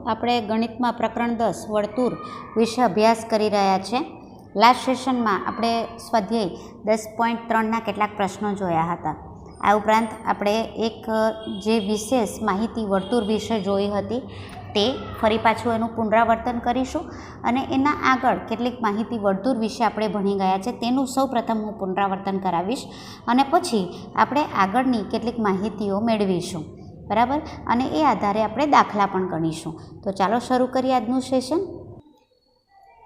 આપણે ગણિતમાં પ્રકરણ 10 વર્તુળ વિશે અભ્યાસ કરી રહ્યા છે। લાસ્ટ સેશનમાં આપણે સ્વાધ્યાય 10.3ના કેટલાક પ્રશ્નો જોયા હતા। આ ઉપરાંત આપણે એક જે વિશેષ માહિતી વર્તુળ વિશે જોઈ હતી તે ફરી પાછું એનું પુનરાવર્તન કરીશું અને એના આગળ કેટલીક માહિતી વર્તુળ વિશે આપણે ભણી ગયા છે તેનું સૌપ્રથમ હું પુનરાવર્તન કરાવીશ અને પછી આપણે આગળની કેટલીક માહિતીઓ મેળવીશું, બરાબર, અને એ આધારે આપણે દાખલા પણ ગણીશું। તો ચાલો શરૂ કરીએ આજનું સેશન।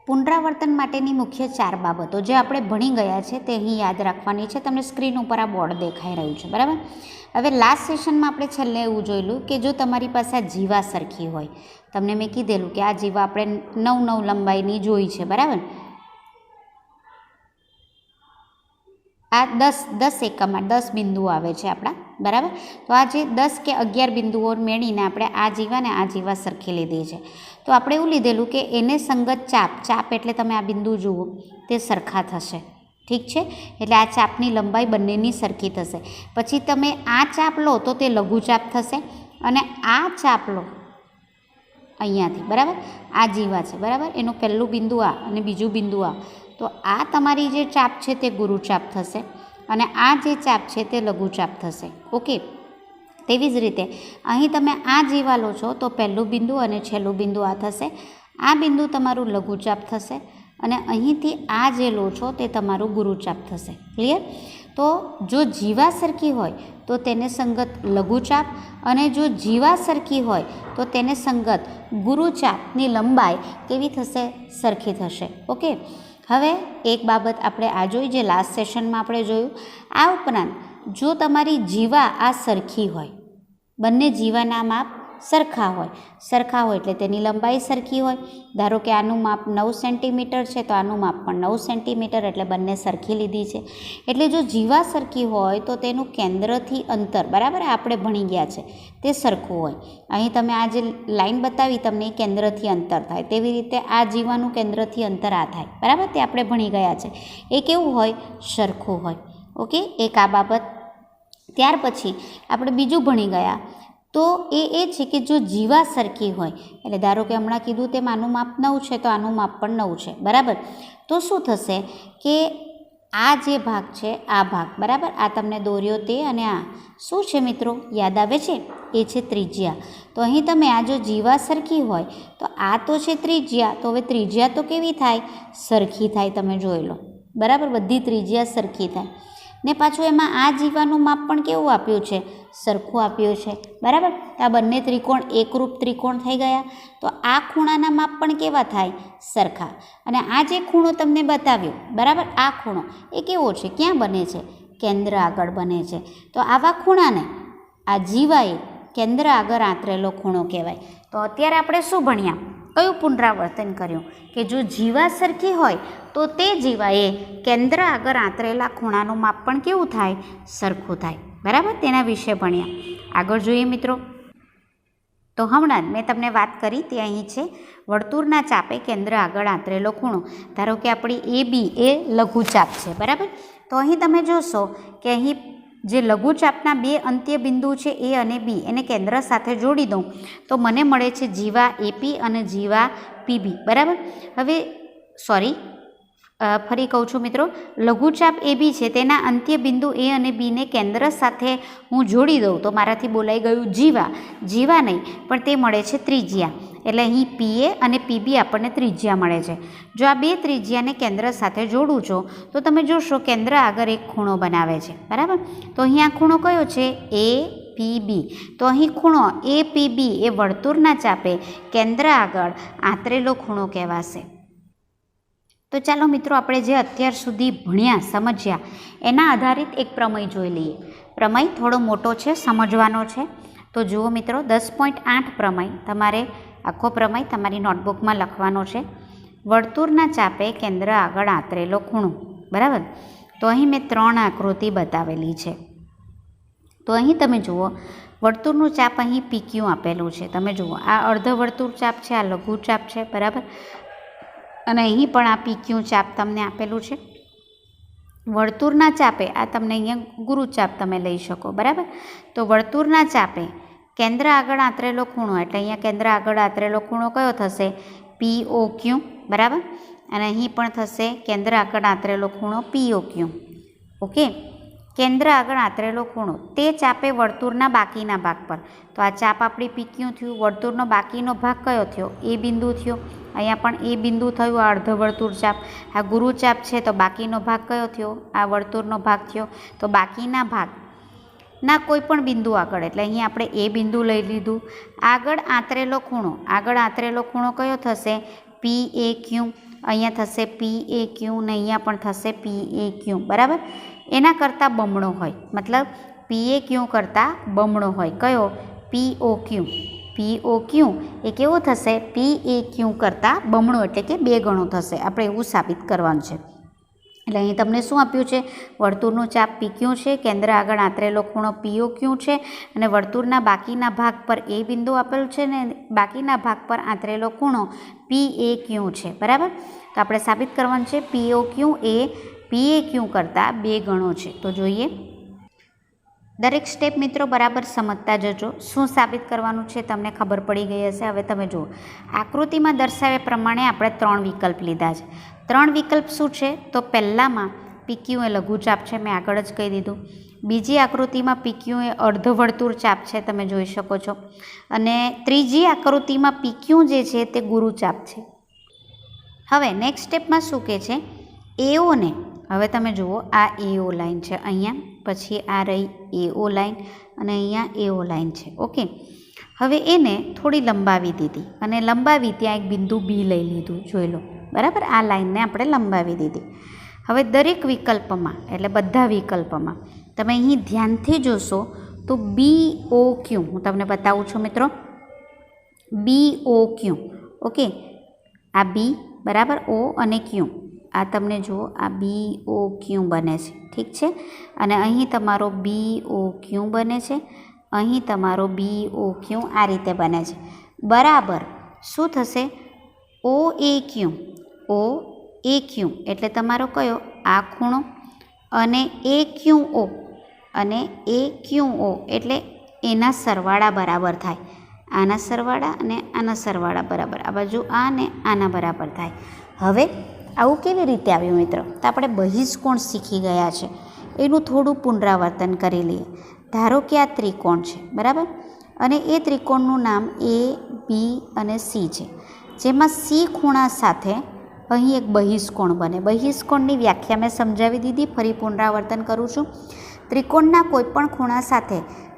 પુનરાવર્તન માટેની મુખ્ય 4 બાબતો જે આપણે ભણી ગયા છે તે અહીં યાદ રાખવાની છે। તમને સ્ક્રીન ઉપર આ બોર્ડ દેખાઈ રહ્યું છે, બરાબર। હવે લાસ્ટ સેશનમાં આપણે છેલ્લે એવું જોયેલું કે જો તમારી પાસે આ જીવા સરખી હોય, તમને મેં કીધેલું કે આ જીવા આપણે 9 લંબાઈની જોઈ છે, બરાબર। આ 10 એકમમાં 10 બિંદુઓ આવે છે આપણા, બરાબર। તો આ જે 10 કે 11 બિંદુઓ મેળવીને આપણે આ જીવાને આ જીવા સરખી લીધી છે। તો આપણે એવું લીધેલું કે એને સંગત ચાપ એટલે તમે આ બિંદુ જુઓ તે સરખા થશે, ઠીક છે। એટલે આ ચાપની લંબાઈ બંનેની સરખી થશે। પછી તમે આ ચાપ લો તો તે લઘુચાપ થશે અને આ ચાપ લો અહીંયાથી, બરાબર, આ જીવા છે, બરાબર, એનું પહેલું બિંદુ આ અને બીજું બિંદુ આ, તો આ તમારી જે ચાપ છે તે ગુરુચાપ થશે અને આ જે ચાપ છે તે લઘુચાપ થશે, ઓકે। તેવી જ રીતે અહીં તમે આ જીવા લો છો તો પહેલું બિંદુ અને છેલ્લું બિંદુ આ થશે, આ બિંદુ તમારું લઘુચાપ થશે અને અહીંથી આ જે લો છો તે તમારું ગુરુચાપ થશે, ક્લિયર। તો જો જીવા સરખી હોય તો તેને સંગત લઘુચાપ અને જો જીવા સરખી હોય તો તેને સંગત ગુરુચાપની લંબાઈ કેવી થશે? સરખી થશે, ઓકે। હવે એક બાબત આપણે આ જોઈ જે લાસ્ટ સેશનમાં આપણે જોયું। આ ઉપરાંત જો તમારી જીવા આ સરખી હોય, બંને જીવાના માપ સરખા હોય એટલે તેની લંબાઈ સરખી હોય, ધારો કે આનું માપ 9 સેન્ટીમીટર છે તો આનું માપ પણ 9 સેન્ટીમીટર એટલે બંને સરખી લીધી છે। એટલે જો જીવા સરખી હોય તો તેનું કેન્દ્રથી અંતર, બરાબર, આપણે ભણી ગયા છે તે સરખું હોય। અહીં તમે આ જે લાઈન બતાવી તમને કેન્દ્રથી અંતર થાય, તેવી રીતે આ જીવાનું કેન્દ્રથી અંતર આ થાય, બરાબર, તે આપણે ભણી ગયા છે। એ કેવું હોય? સરખું હોય, ઓકે। એક આ બાબત। ત્યાર પછી આપણે બીજું ભણી ગયા તો એ છે કે જો જીવા સરખી હોય એટલે ધારો કે હમણાં કીધું તેમ આનું માપ 9 છે તો આનું માપ પણ 9 છે, બરાબર। તો શું થશે કે આ જે ભાગ છે આ ભાગ, બરાબર, આ તમને દોર્યો તે અને આ શું છે મિત્રો? યાદ આવે છે? એ છે ત્રિજ્યા। તો અહીં તમે આ જો જીવા સરખી હોય તો આ તો છે ત્રિજ્યા, તો હવે ત્રિજ્યા તો કેવી થાય? સરખી થાય, તમે જોઈ લો, બરાબર, બધી ત્રિજ્યા સરખી થાય ને પાછું એમાં આ જીવાનું માપ પણ કેવું આપ્યું છે? સરખું આપ્યું છે, બરાબર। આ બંને ત્રિકોણ એકરૂપ ત્રિકોણ થઈ ગયા, તો આ ખૂણાના માપ પણ કેવા થાય? સરખા। અને આ જે ખૂણો તમને બતાવ્યો, બરાબર, આ ખૂણો એ કેવો છે? ક્યાં બને છે? કેન્દ્ર આગળ બને છે। તો આવા ખૂણાને આ જીવાએ કેન્દ્ર આગળ આંતરેલો ખૂણો કહેવાય। તો અત્યારે આપણે શું ભણ્યા? કયું પુનરાવર્તન કર્યું કે જો જીવા સરખી હોય તો તે જીવાએ કેન્દ્ર આગળ આંતરેલા ખૂણાનું માપ પણ કેવું થાય? સરખું થાય, બરાબર, તેના વિશે ભણ્યા। આગળ જોઈએ મિત્રો। તો હમણાં મેં તમને વાત કરી તે અહીં છે વર્તુળના ચાપે કેન્દ્ર આગળ આંતરેલો ખૂણો, ધારો કે આપણી AB એ લઘુચાપ છે, બરાબર। તો અહીં તમે જોશો કે અહીં જે લઘુચાપના 2 અંત્ય બિંદુ છે A અને B એને કેન્દ્ર સાથે જોડી દઉં તો મને મળે છે જીવા AP અને જીવા PB, બરાબર। હવે ફરી કહું છું મિત્રો, લઘુચાપ AB છે તેના અંત્ય બિંદુ A અને Bને કેન્દ્ર સાથે હું જોડી દઉં તો મારાથી બોલાઈ ગયું જીવા નહીં પણ તે મળે છે ત્રિજ્યા। એટલે અહીં PA અને PB આપણને ત્રિજ્યા મળે છે। જો આ 2 ત્રિજ્યાને કેન્દ્ર સાથે જોડું છો તો તમે જોશો કેન્દ્ર આગળ એક ખૂણો બનાવે છે, બરાબર। તો અહીં આ ખૂણો કયો છે? APB। તો અહીં ખૂણો APB એ વર્તુળના ચાપે કેન્દ્ર આગળ આંતરેલો ખૂણો કહેવાશે। તો ચાલો મિત્રો આપણે જે અત્યાર સુધી ભણ્યા સમજ્યા એના આધારિત એક પ્રમેય જોઈ લઈએ। પ્રમેય થોડો મોટો છે, સમજવાનો છે। તો જુઓ મિત્રો, 10.8 પ્રમેય, તમારે આખો પ્રમેય તમારી નોટબુકમાં લખવાનો છે। વર્તુળના ચાપે કેન્દ્ર આગળ આંતરેલો ખૂણો, બરાબર। તો અહીં મેં 3 આકૃતિ બતાવેલી છે। તો અહીં તમે જુઓ વર્તુળનું ચાપ અહીં PQ આપેલું છે, તમે જુઓ આ અર્ધ વર્તુળ ચાપ છે, આ લઘુ ચાપ છે, બરાબર, અને અહીં પણ આ PQ ચાપ તમને આપેલું છે। વર્તુળના ચાપે આ તમને અહીંયા ગુરુચાપ તમે લઈ શકો, બરાબર। તો વર્તુળના ચાપે કેન્દ્ર આગળ આંતરેલો ખૂણો એટલે અહીંયા કેન્દ્ર આગળ આંતરેલો ખૂણો કયો થશે? POQ, બરાબર. અને અહીં પણ થશે કેન્દ્ર આગળ આંતરેલો ખૂણો POQ. ઓકે, કેન્દ્ર આગળ આંતરેલો ખૂણો તે ચાપે વર્તુળના બાકીના ભાગ પર. તો આ ચાપ આપણી PQ થયું, વર્તુળનો બાકીનો ભાગ કયો થયો? એ બિંદુ થયો. અહીંયા પણ એ બિંદુ થયું, આ અર્ધવર્તુળ ચાપ. આ ગુરુ ચાપ છે તો બાકીનો ભાગ કયો થયો? આ વર્તુળનો ભાગ થયો. તો બાકીના ભાગના કોઈ પણ બિંદુ આગળ એટલે અહીં આપણે એ બિંદુ લઈ લીધું. આગળ આંતરેલો ખૂણો કયો થશે? PAQ. અહીંયા થશે PAQ ને અહીંયા પણ થશે PAQ, બરાબર. એના કરતાં બમણો હોય, મતલબ PAQ કરતાં બમણો હોય. કયો? POQ. POQ એ કેવો થશે? PAQ કરતાં બમણો એટલે કે 2 ગણો થશે. આપણે એવું સાબિત કરવાનું છે. એટલે અહીં તમને શું આપ્યું છે? વર્તુળનું ચાપ PQ છે, કેન્દ્ર આગળ આંતરેલો ખૂણો POQ છે અને વર્તુળના બાકીના ભાગ પર એ બિંદુ આપેલું છે ને બાકીના ભાગ પર આંતરેલો ખૂણો PAQ છે, બરાબર. તો આપણે સાબિત કરવાનું છે POQ એ PAQ કરતાં 2 ગણો છે. તો જોઈએ, દરેક સ્ટેપ મિત્રો બરાબર સમજતા જજો. શું સાબિત કરવાનું છે તમને ખબર પડી ગઈ હશે. હવે તમે જુઓ, આકૃતિમાં દર્શાવ્યા પ્રમાણે આપણે 3 વિકલ્પ લીધા છે. 3 વિકલ્પ શું છે? તો પહેલામાં PQ એ લઘુચાપ છે, મેં આગળ જ કહી દીધું. બીજી આકૃતિમાં PQ એ અર્ધવર્તુળ ચાપ છે, તમે જોઈ શકો છો. અને ત્રીજી આકૃતિમાં PQ જે છે તે ગુરુચાપ છે. હવે નેક્સ્ટ સ્ટેપમાં શું કહે છે? AO ને, હવે તમે જુઓ, આ AO લાઈન છે અહીંયા, પછી આ રહી AO લાઈન અને અહીંયા AO લાઈન છે. ઓકે, હવે એને થોડી લંબાવી દીધી અને લંબાવી ત્યાં એક બિંદુ B લઈ લીધું, જોઈ લો, બરાબર. આ લાઈનને આપણે લંબાવી દીધી. હવે દરેક વિકલ્પમાં એટલે બધા વિકલ્પમાં તમે અહીં ધ્યાનથી જોશો તો BOQ, હું તમને બતાવું છું મિત્રો, BOQ. ઓકે, આ B, બરાબર, O અને Q, આ તમને જુઓ, આ BOQ બને છે, ઠીક છે. અને અહીં તમારો BOQ બને છે, અહીં તમારો BOQ આ રીતે બને છે, બરાબર. શું થશે? OAQ એટલે તમારો કયો? આ ખૂણો. અને AQO એટલે એના સરવાળા બરાબર થાય. આના સરવાળા અને આના સરવાળા બરાબર, આ બાજુ આ ને આના બરાબર થાય. હવે આવું કેવી રીતે આવ્યું મિત્રો? તો આપણે બહિષ્કોણ શીખી ગયા છે, એનું થોડું પુનરાવર્તન કરી લઈએ. ધારો કે આ ત્રિકોણ છે, બરાબર, અને એ ત્રિકોણનું નામ A, B અને C છે, જેમાં C ખૂણા સાથે અહીં એક બહિષ્કોણ બને. બહિષ્કોણની વ્યાખ્યા મેં સમજાવી દીધી, ફરી પુનરાવર્તન કરું છું. ત્રિકોણના કોઈપણ ખૂણા સાથે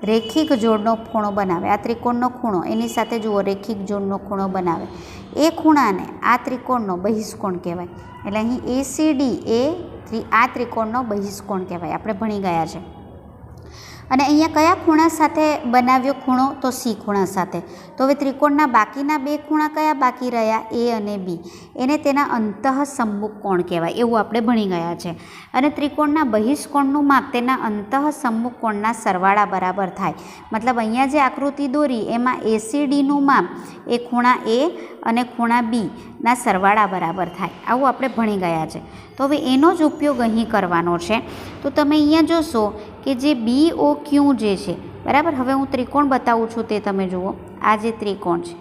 રેખિક જોડનો ખૂણો બનાવે. આ ત્રિકોણનો ખૂણો એની સાથે જુઓ, રેખિક જોડનો ખૂણો બનાવે. એ ખૂણાને આ ત્રિકોણનો બહિષ્કોણ કહેવાય. એટલે અહીં ACD એ આ ત્રિકોણનો બહિષ્કોણ કહેવાય, આપણે ભણી ગયા છે. અને અહીંયા કયા ખૂણા સાથે બનાવ્યો ખૂણો? તો C ખૂણા સાથે. તો હવે ત્રિકોણના બાકીના 2 ખૂણા કયા બાકી રહ્યા? A અને B. એને તેના અંતઃસમ્મુખ કોણ કહેવાય, એવું આપણે ભણી ગયા છે. અને ત્રિકોણના બહિષ્કોણનું માપ તેના અંતઃસમ્મુખ કોણના સરવાળા બરાબર થાય. મતલબ અહીંયા જે આકૃતિ દોરી એમાં ACDનું માપ એ ખૂણા A અને ખૂણા B ના સરવાળા બરાબર થાય, આવું આપણે ભણી ગયા છે. તો હવે એનો જ ઉપયોગ અહીં કરવાનો છે. તો તમે અહીંયા જોશો કે જે BOQ જે છે, બરાબર. હવે હું ત્રિકોણ બતાવું છું, તે તમે જુઓ. આ જે ત્રિકોણ છે,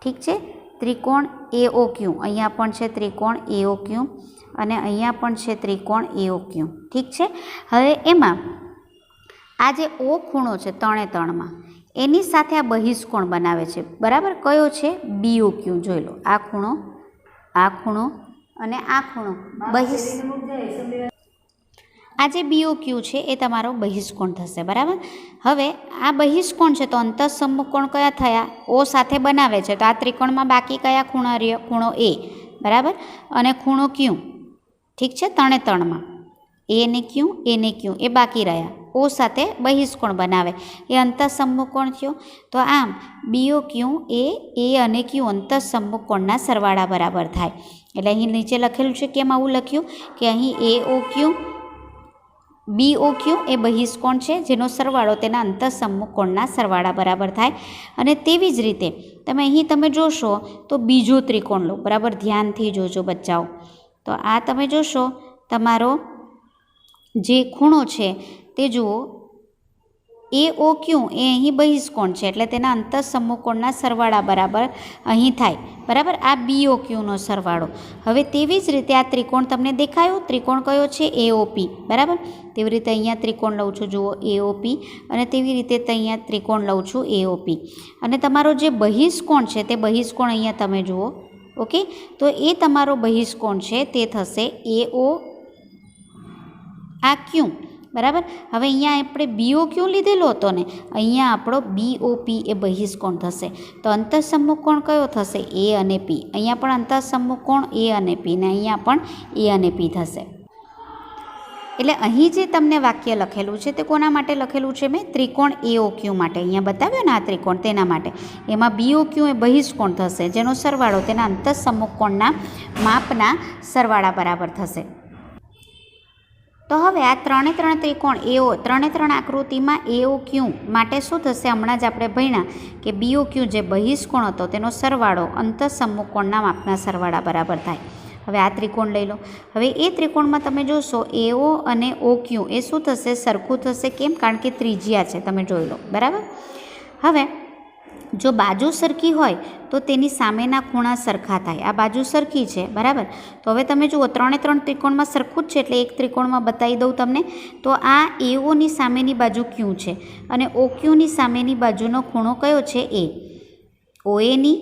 ઠીક છે, ત્રિકોણ AOQ, અહીંયા પણ છે ત્રિકોણ AOQ અને અહીંયા પણ છે ત્રિકોણ AOQ, ઠીક છે. હવે એમાં આ જે O ખૂણો છે 3 એની સાથે આ બહિષ્કોણ બનાવે છે, બરાબર. કયો છે? BOQ. જોઈ લો, આ ખૂણો અને આ ખૂણો આ જે BOQ છે એ તમારો બહિષ્કોણ થશે, બરાબર. હવે આ બહિષ્કોણ છે તો અંતઃસમ્મુખ કોણ કયા થયા? O સાથે બનાવે છે, તો આ ત્રિકોણમાં બાકી કયા ખૂણા રહ્યો? ખૂણો A, બરાબર, અને ખૂણો Q, ઠીક છે. 3 A ને Q એ બાકી રહ્યા. O સાથે બહિષ્કોણ બનાવે, એ અંતઃસમ્મુખ કોણ થયો? તો આમ BOQ એ A અને Q અંતઃસમ્મુખ કોણના સરવાળા બરાબર થાય. એટલે અહીં નીચે લખેલું છે, કેમ આવું લખ્યું? કે અહીં AOQ BOQ એ બહિષ્કોણ છે જેનો સરવાળો તેના અંતઃસમ્મુખ કોણના સરવાળા બરાબર થાય. અને તેવી જ રીતે તમે જોશો તો બીજો ત્રિકોણ લો, બરાબર. ધ્યાનથી જોજો બચ્ચાઓ. તો આ તમે જોશો, તમારો જે ખૂણો છે તે જુઓ એ ઓ ક્યુ એ અહીં બહિષ્કોણ છે એટલે તેના અંતઃસમૂહકોણના સરવાળા બરાબર અહીં થાય, બરાબર. આ બીઓ ક્યુનો સરવાળો. હવે તેવી જ રીતે આ ત્રિકોણ તમને દેખાયો, ત્રિકોણ કયો છે? એઓપી, બરાબર. તેવી રીતે અહીંયા ત્રિકોણ લઉં છું, જુઓ એઓપી, અને તેવી રીતે અહીંયા ત્રિકોણ લઉં છું એઓપી. અને તમારો જે બહિષ્કોણ છે તે બહિષ્કોણ અહીંયા તમે જુઓ, ઓકે. તો એ તમારો બહિષ્કોણ છે તે થશે એઓ આ ક્યુ, બરાબર. હવે અહીંયા આપણે બીઓ ક્યુ લીધેલો હતો ને, અહીંયા આપણો બીઓપી એ બહિષ્કોણ થશે. તો અંતઃસમૂહકોણ કયો થશે? એ અને પી. અહીંયા પણ અંતઃસમૂહકોણ એ અને પી, ને અહીંયા પણ એ અને પી થશે. એટલે અહીં જે તમને વાક્ય લખેલું છે તે કોના માટે લખેલું છે? મેં ત્રિકોણ એઓ ક્યુ માટે અહીંયા બતાવ્યો ને, આ ત્રિકોણ તેના માટે. એમાં બીઓ ક્યુ એ બહિષ્કોણ થશે, જેનો સરવાળો તેના અંતઃસમૂહકોણના માપના સરવાળા બરાબર થશે. તો હવે આ ત્રણ ત્રિકોણ એઓ, ત્રણ આકૃતિમાં એઓ ક્યુ માટે શું થશે? હમણાં જ આપણે ભણ્યા કે બીઓ ક્યુ જે બહિષ્કોણ હતો તેનો સરવાળો અંતઃસમૂહકોણના માપના સરવાળા બરાબર થાય. હવે આ ત્રિકોણ લઈ લો. હવે એ ત્રિકોણમાં તમે જોશો એઓ અને ઓ ક્યુ એ શું થશે? સરખું થશે. કેમ? કારણ કે ત્રિજ્યા છે, તમે જોઈ લો, બરાબર. હવે જો બાજુ સરખી હોય તો તેની સામેના ખૂણા સરખા થાય. આ બાજુ સરખી છે, બરાબર. તો હવે તમે જુઓ ત્રણ ત્રિકોણમાં સરખું જ છે, એટલે એક ત્રિકોણમાં બતાવી દઉં તમને. તો આ એઓની સામેની બાજુ ક્યુ છે અને ઓ ક્યુની સામેની બાજુનો ખૂણો કયો છે? એ. ઓએની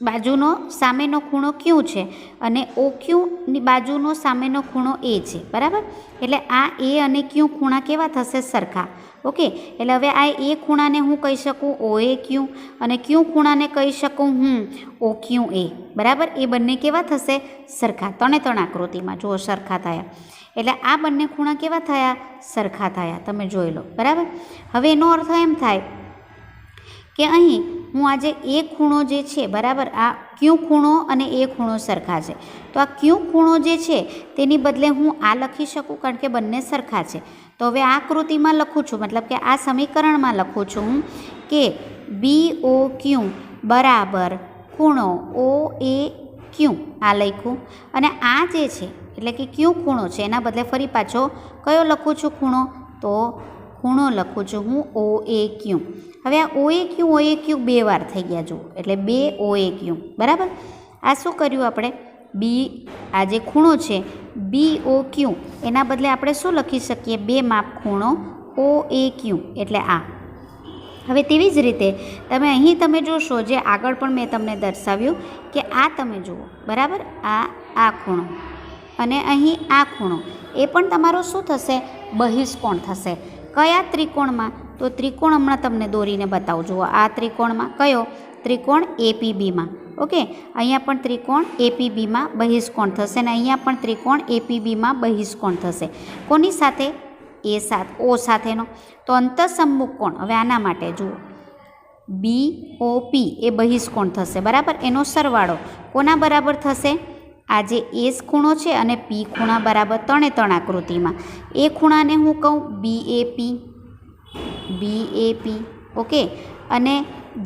બાજુનો સામેનો ખૂણો ક્યુ છે અને ઓ ક્યુની બાજુનો સામેનો ખૂણો એ છે, બરાબર. એટલે આ એ અને ક્યુ ખૂણા કેવા થશે? સરખા. ઓકે. એટલે હવે આ એ ખૂણાને હું કહી શકું ઓએ ક્યુ, અને ક્યુ ખૂણાને કહી શકું હું ઓ ક્યુ એ, બરાબર. એ બંને કેવા થશે? સરખા. ત્રણ આકૃતિમાં જુઓ સરખા થયા. એટલે આ બંને ખૂણા કેવા થયા? સરખા થયા. તમે જોઈ લો, બરાબર. હવે એનો અર્થ એમ થાય કે અહીં હું આજે એ ખૂણો જે છે, બરાબર, આ ક્યુ ખૂણો અને એ ખૂણો સરખા છે. તો આ ક્યુ ખૂણો જે છે તેની બદલે હું આ લખી શકું, કારણ કે બંને સરખા છે. તો હવે આ આકૃતિમાં લખું છું, મતલબ કે આ સમીકરણમાં લખું છું કે બીઓ ક્યુ બરાબર ખૂણો ઓ એ ક્યુ, આ લખ્યું. અને આ જે છે એટલે કે ક્યુ ખૂણો છે એના બદલે ફરી પાછો કયો લખું છું? ખૂણો. તો ખૂણો લખું છું હું ઓ એ ક્યુ. હવે આ ઓ એ ક્યુ બે વાર થઈ ગયા જુઓ, એટલે બે ઓ એ ક્યુ, બરાબર. આ શું કર્યું આપણે? બી, આ જે ખૂણો છે બીઓ ક્યુ, એના બદલે આપણે શું લખી શકીએ? બે માપ ખૂણો ઓ એ ક્યુ, એટલે આ. હવે તેવી જ રીતે તમે અહીં તમે જોશો, જે આગળ પણ મેં તમને દર્શાવ્યું કે આ તમે જુઓ, બરાબર. આ ખૂણો અને અહીં આ ખૂણો એ પણ તમારો શું થશે? બહિષ્કોણ થશે. કયા ત્રિકોણમાં? તો ત્રિકોણ હમણાં તમને દોરીને બતાવું. જુઓ આ ત્રિકોણમાં. કયો? ત્રિકોણ એપીબીમાં. ઓકે. અહીંયા પણ ત્રિકોણ એપીબીમાં બહિષ્કોણ થશે અને અહીંયા પણ ત્રિકોણ એપીબીમાં બહિષ્કોણ થશે. કોની સાથે? એ સાથે, ઓ સાથેનો. તો અંતઃસમૂહકોણ હવે આના માટે જુઓ બીઓપી એ બહિષ્કોણ થશે, બરાબર. એનો સરવાળો કોના બરાબર થશે? આ જે એસ ખૂણો છે અને પી ખૂણા બરાબર ત્રણ આકૃતિમાં. એ ખૂણાને હું કહું બીએપી, ઓકે. અને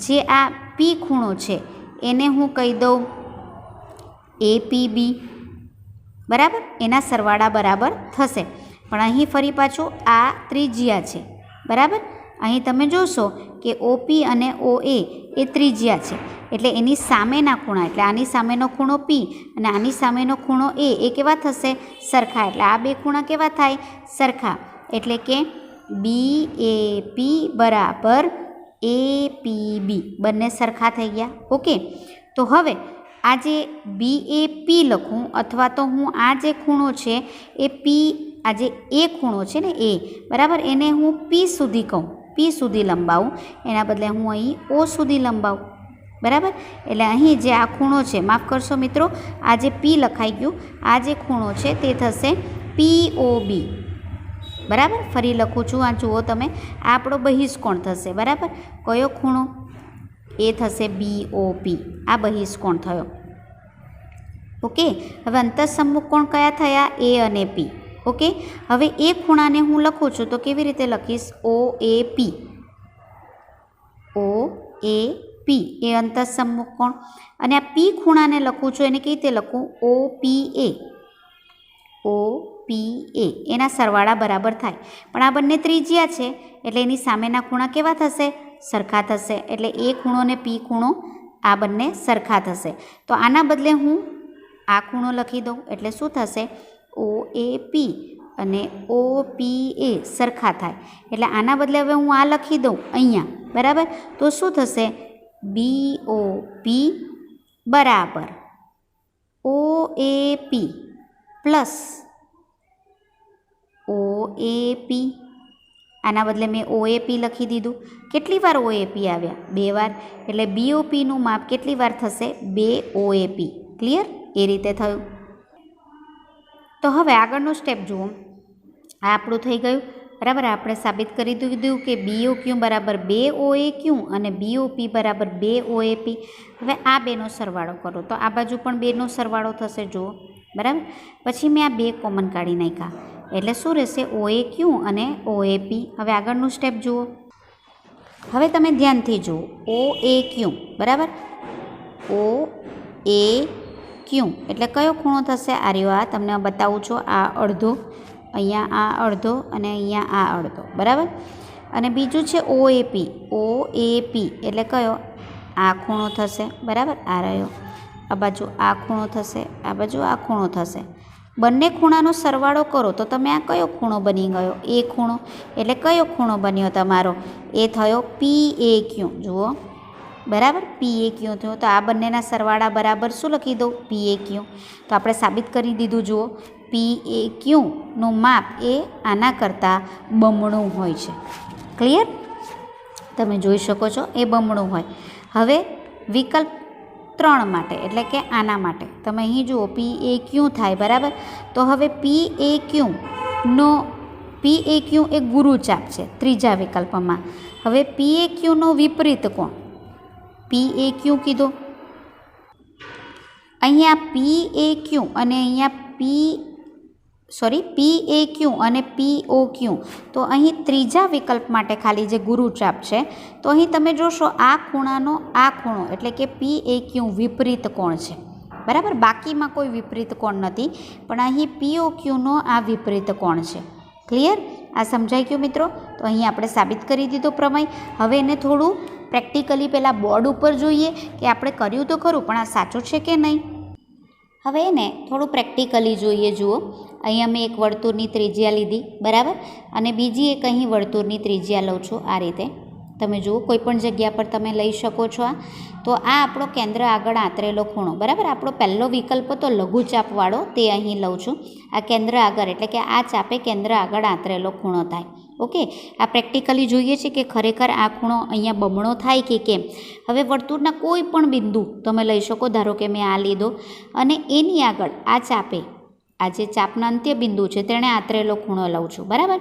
જે આ પી ખૂણો છે એને હું કહી દઉં એપીબી, બરાબર. એના સરવાળા બરાબર થશે. પણ અહીં ફરી પાછું આ ત્રિજ્યા છે, બરાબર. અહીં તમે જોશો કે ઓપી અને ઓએ એ ત્રિજ્યા છે, એટલે એની સામેના ખૂણા, એટલે આની સામેનો ખૂણો પી અને આની સામેનો ખૂણો એ કેવા થશે? સરખા. એટલે આ બે ખૂણા કેવા થાય? સરખા. એટલે કે બીએપી બરાબર એપીબી, બંને સરખા થઈ ગયા. ઓકે. તો હવે આ જે બીએપી લખું, અથવા તો હું આ જે ખૂણો છે એ પી, આ જે એ ખૂણો છે ને એ, બરાબર, એને હું પી સુધી કહું, પી સુધી લંબાવું. એના બદલે હું અહીં ઓ સુધી લંબાવું, બરાબર. એટલે અહીં જે આ ખૂણો છે, માફ કરશો મિત્રો, આ જે પી લખાઈ ગયું, આ જે ખૂણો છે તે થશે પીઓબી, બરાબર. ફરી લખું છું, આ જુઓ તમે, આ આપણો બહિષ્કોણ થશે, બરાબર. કયો ખૂણો? એ થશે બીઓપી. આ બહિષ્કોણ થયો. ઓકે. હવે અંતઃસમૂહકોણ કયા થયા? એ અને પી. ઓકે. હવે એ ખૂણાને હું લખું છું તો કેવી રીતે લખીશ? ઓ એ પી. ઓ એ પી એ અંતઃસમૂહકોણ. અને આ પી ખૂણાને લખું છું એને કેવી રીતે લખું? ઓ પી એ. ઓ PA એના સરવાળા બરાબર થાય. પણ આ બંને ત્રિજ્યા છે એટલે એની સામેના ખૂણા કેવા થશે? સરખા થશે. એટલે A ખૂણો ને P ખૂણો આ બંને સરખા થશે. તો આના બદલે હું આ ખૂણો લખી દઉં એટલે શું થશે? OAP અને OPA સરખા થાય. એટલે આના બદલે હવે હું આ લખી દઉં અહીંયા, બરાબર. તો શું થશે? BOP બરાબર OAP પ્લસ OAP. આના બદલે મેં OAP લખી દીધું. કેટલી વાર OAP આવ્યા? 2 વાર. એટલે BOPનું માપ કેટલી વાર થશે? 2 OAP. ક્લિયર? એ રીતે થયું. તો હવે આગળનું સ્ટેપ જુઓ. આ આપણું થઈ ગયું, બરાબર. આપણે સાબિત કરી દીધું કે BOQ બરાબર 2 OAQ અને BOP બરાબર 2 OAP. હવે આ બેનો સરવાળો કરો તો આ બાજુ પણ 2નો સરવાળો થશે, જુઓ, બરાબર. પછી મેં આ 2 કોમન કાઢી નાખ્યા એટલે શું રહેશે? OAQ અને OAP. હવે આગળનું સ્ટેપ જુઓ. હવે તમે ધ્યાનથી જુઓ. OAQ બરાબર, OAQ એટલે કયો ખૂણો થશે? આ રહ્યો, આ તમને બતાવું છું. આ અડધો, અહીંયા આ અડધો અને અહીંયા આ અડધો, બરાબર. અને બીજું છે OAP. OAP એટલે કયો? આ ખૂણો થશે, બરાબર. આ રહ્યો, આ બાજુ આ ખૂણો થશે, આ બાજુ આ ખૂણો થશે. બંને ખૂણાનો સરવાળો કરો તો તમે આ કયો ખૂણો બની ગયો? A ખૂણો. એટલે કયો ખૂણો બન્યો તમારો? એ થયો PAQ. જુઓ, બરાબર, PAQ થયો. તો આ બંનેના સરવાળા બરાબર શું લખી દઉં? PAQ. તો આપણે સાબિત કરી દીધું. જુઓ, PAQનું માપ એ આના કરતાં બમણું હોય છે. ક્લિયર? તમે જોઈ શકો છો એ બમણું હોય. હવે વિકલ્પ 3 માટે એટલે કે આના માટે તમે અહીં જુઓ PAQ થાય, બરાબર. તો હવે PAQ એ ગુરુચાપ છે ત્રીજા વિકલ્પમાં. હવે PAQનો વિપરીત કોણ? PAQ કીધો. અહીંયા PAQ અને અહીંયા PAQ અને POQ. તો અહીં ત્રીજા વિકલ્પ માટે ખાલી જે ગુરુચાપ છે, તો અહીં તમે જોશો આ ખૂણાનો આ ખૂણો એટલે કે PAQ વિપરીત કોણ છે, બરાબર. બાકીમાં કોઈ વિપરીત કોણ નથી, પણ અહીં POQનો આ વિપરીત કોણ છે. ક્લિયર? આ સમજાઈ ગયું મિત્રો? તો અહીં આપણે સાબિત કરી દીધો પ્રમેય. હવે એને થોડું પ્રેક્ટિકલી પહેલાં બોર્ડ ઉપર જોઈએ કે આપણે કર્યું તો ખરું, પણ આ સાચું છે કે નહીં. હવે એને થોડું પ્રેક્ટિકલી જોઈએ. જુઓ, અહીંયા મેં એક વર્તુળની ત્રિજ્યા લીધી, બરાબર, અને બીજી એક અહીં વર્તુળની ત્રિજ્યા લઉં છું. આ રીતે તમે જુઓ, કોઈ પણ જગ્યા પર તમે લઈ શકો છો. તો આ આપણો કેન્દ્ર આગળ આંતરેલો ખૂણો, બરાબર. આપણો પહેલો વિકલ્પ તો લઘુચાપવાળો, તે અહીં લઉં છું. આ કેન્દ્ર આગળ એટલે કે આ ચાપે કેન્દ્ર આગળ આંતરેલો ખૂણો થાય. ઓકે, આ પ્રેક્ટિકલી જોઈએ છે કે ખરેખર આ ખૂણો અહીંયા બમણો થાય કે કેમ. હવે વર્તુળના કોઈ પણ બિંદુ તમે લઈ શકો. ધારો કે મેં આ લીધો અને એની આગળ આ ચાપે, આ જે ચાપના અંત્ય બિંદુ છે તેણે આંતરેલો ખૂણો લઉં છું, બરાબર.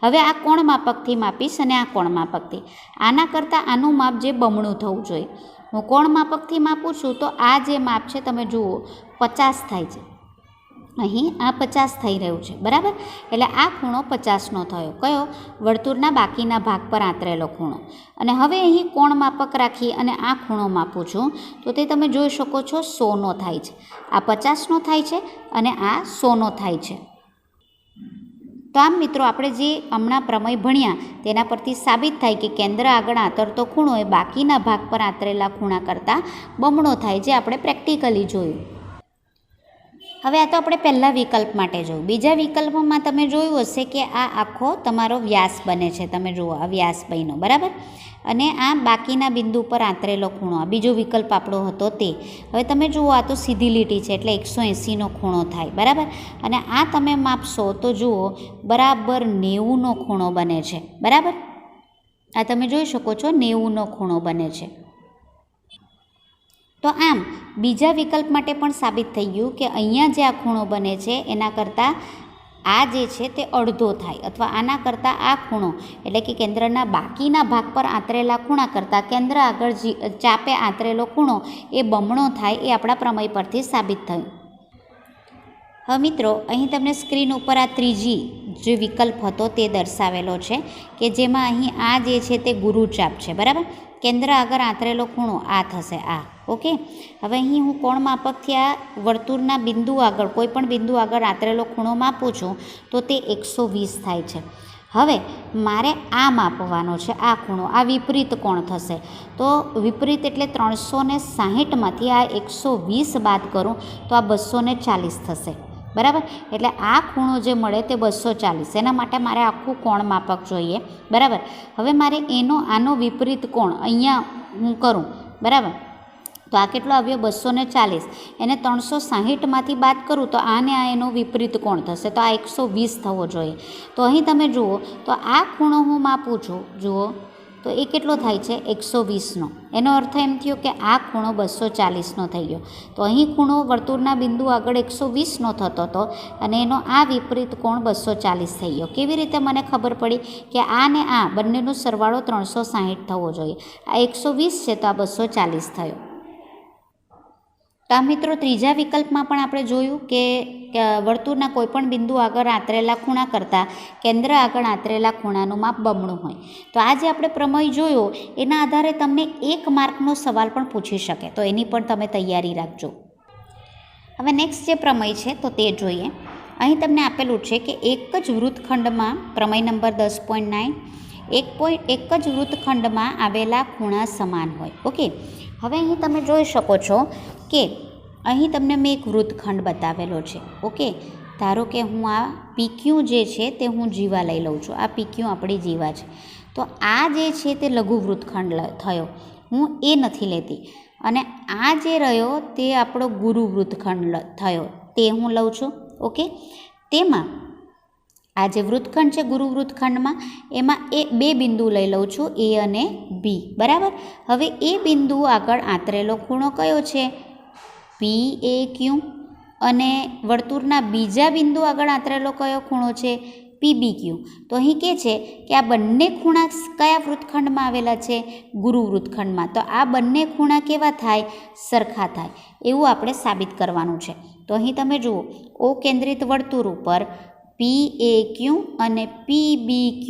હવે આ કોણ માપકથી માપીશ અને આ કોણ માપકથી. આના કરતાં આનું માપ જે બમણું થવું જોઈએ. હું કોણ માપકથી માપું છું તો આ જે માપ છે તમે જુઓ 50 થાય છે. અહીં આ 50 થઈ રહ્યું છે, બરાબર. એટલે આ ખૂણો 50નો થયો. કયો? વર્તુળના બાકીના ભાગ પર આંતરેલો ખૂણો. અને હવે અહીં કોણ માપક રાખી અને આ ખૂણો માપું છું તો તે તમે જોઈ શકો છો 100નો થાય છે. આ 50નો થાય છે અને આ 100નો થાય છે. તો આમ મિત્રો, આપણે જે હમણાં પ્રમેય ભણ્યા તેના પરથી સાબિત થાય કે કેન્દ્ર આગળ આંતરતો ખૂણો એ બાકીના ભાગ પર આંતરેલા ખૂણા કરતાં બમણો થાય, જે આપણે પ્રેક્ટિકલી જોયું. હવે આ તો આપણે પહેલા વિકલ્પ માટે જોયું. બીજા વિકલ્પમાં તમે જોયું હશે કે આ આખો તમારો વ્યાસ બને છે. તમે જુઓ, આ વ્યાસ બન્યો, બરાબર. અને આ બાકીના બિંદુ પર આંતરેલો ખૂણો, આ બીજો વિકલ્પ આપણો હતો તે. હવે તમે જુઓ, આ તો સીધી લીટી છે એટલે 180નો ખૂણો થાય, બરાબર. અને આ તમે માપશો તો જુઓ બરાબર 90નો ખૂણો બને છે, બરાબર. આ તમે જોઈ શકો છો 90નો ખૂણો બને છે. તો આમ બીજા વિકલ્પ માટે પણ સાબિત થઈ ગયું કે અહીંયા જે આ ખૂણો બને છે એના કરતાં આ જે છે તે અડધો થાય, અથવા આના કરતાં આ ખૂણો એટલે કે કેન્દ્રના બાકીના ભાગ પર આંતરેલા ખૂણા કરતાં કેન્દ્ર આગળ ચાપે આંતરેલો ખૂણો એ બમણો થાય. એ આપણા પ્રમેય પરથી સાબિત થયું. હવે મિત્રો, અહીં તમને સ્ક્રીન ઉપર આ ત્રીજી જે વિકલ્પ હતો તે દર્શાવેલો છે કે જેમાં અહીં આ જે છે તે ગુરુચાપ છે, બરાબર. કેન્દ્ર આગળ આંતરેલો ખૂણો આ થશે આ. ઓકે, હવે અહીં હું કોણ માપકથી આ વર્તુળના બિંદુ આગળ કોઈ પણ બિંદુ આગળ આંતરેલો ખૂણો માપું છું તો તે 120 થાય છે. હવે મારે આ માપવાનો છે આ ખૂણો, આ વિપરીત કોણ થશે. તો વિપરીત એટલે 360માંથી આ 120 બાદ કરું તો આ 240 થશે. બરાબર, એટલે આ ખૂણો જે મળે તે 240. એના માટે મારે આખું કોણ માપક જોઈએ. બરાબર, હવે મારે આનો વિપરીત કોણ અહીંયા હું કરું. બરાબર, તો આ કેટલો આવ્યો 240. એને 360માંથી બાદ કરું તો આને આ એનો વિપરીત કોણ થશે, તો આ 120 થવો જોઈએ. તો અહીં તમે જુઓ તો આ ખૂણો હું માપું છું, જુઓ તો એ કેટલો થાય છે 120નો. એનો અર્થ એમ થયો કે આ ખૂણો 240નો થઈ ગયો. તો અહીં ખૂણો વર્તુળના બિંદુ આગળ 120નો થતો હતો અને એનો આ વિપરીત કોણ 240 થઈ ગયો. કેવી રીતે મને ખબર પડી કે આ ને આ બંનેનો સરવાળો 360 થવો જોઈએ. આ 120 છે તો આ 240 થયો. તો આ મિત્રો ત્રીજા વિકલ્પમાં પણ આપણે જોયું કે વર્તુળના કોઈપણ બિંદુ આગળ આંતરેલા ખૂણા કરતાં કેન્દ્ર આગળ આંતરેલા ખૂણાનું માપ બમણું હોય. તો આ જે આપણે પ્રમેય જોયો એના આધારે તમને 1 માર્કનો સવાલ પણ પૂછી શકે, તો એની પણ તમે તૈયારી રાખજો. હવે નેક્સ્ટ જે પ્રમેય છે તો તે જોઈએ. અહીં તમને આપેલું છે કે એક જ વૃત્તખંડમાં પ્રમેય નંબર 10.9 એક જ વૃત્તખંડમાં આવેલા ખૂણા સમાન હોય. ઓકે, હવે અહીં તમે જોઈ શકો છો કે અહીં તમને મેં એક વૃત્તખંડ બતાવેલો છે. ઓકે, ધારો કે હું આ PQ જે છે તે હું જીવા લઈ લઉં છું. આ PQ આપણી જીવા છે. તો આ જે છે તે લઘુ વૃત્તખંડ થયો, હું એ નથી લેતી. અને આ જે રહ્યો તે આપણો ગુરુ વૃત્તખંડ થયો, તે હું લઉં છું. ઓકે, તેમાં આ જે વૃત્તખંડ છે ગુરુ વૃત્તખંડમાં એમાં બે બિંદુ લઈ લઉં છું, A અને B. બરાબર, હવે એ બિંદુ આગળ આંતરેલો ખૂણો કયો છે PAQ અને વર્તુળના બીજા બિંદુ આગળ આંતરેલો કયો ખૂણો છે PBQ. તો અહીં કહે છે કે આ બંને ખૂણા કયા વૃત્તખંડમાં આવેલા છે ગુરુ વૃત્તખંડમાં. તો આ બંને ખૂણા કેવા થાય સરખા થાય એવું આપણે સાબિત કરવાનું છે. તો અહીં તમે જુઓ O કેન્દ્રિત વર્તુળ ઉપર PAQ અને PBQ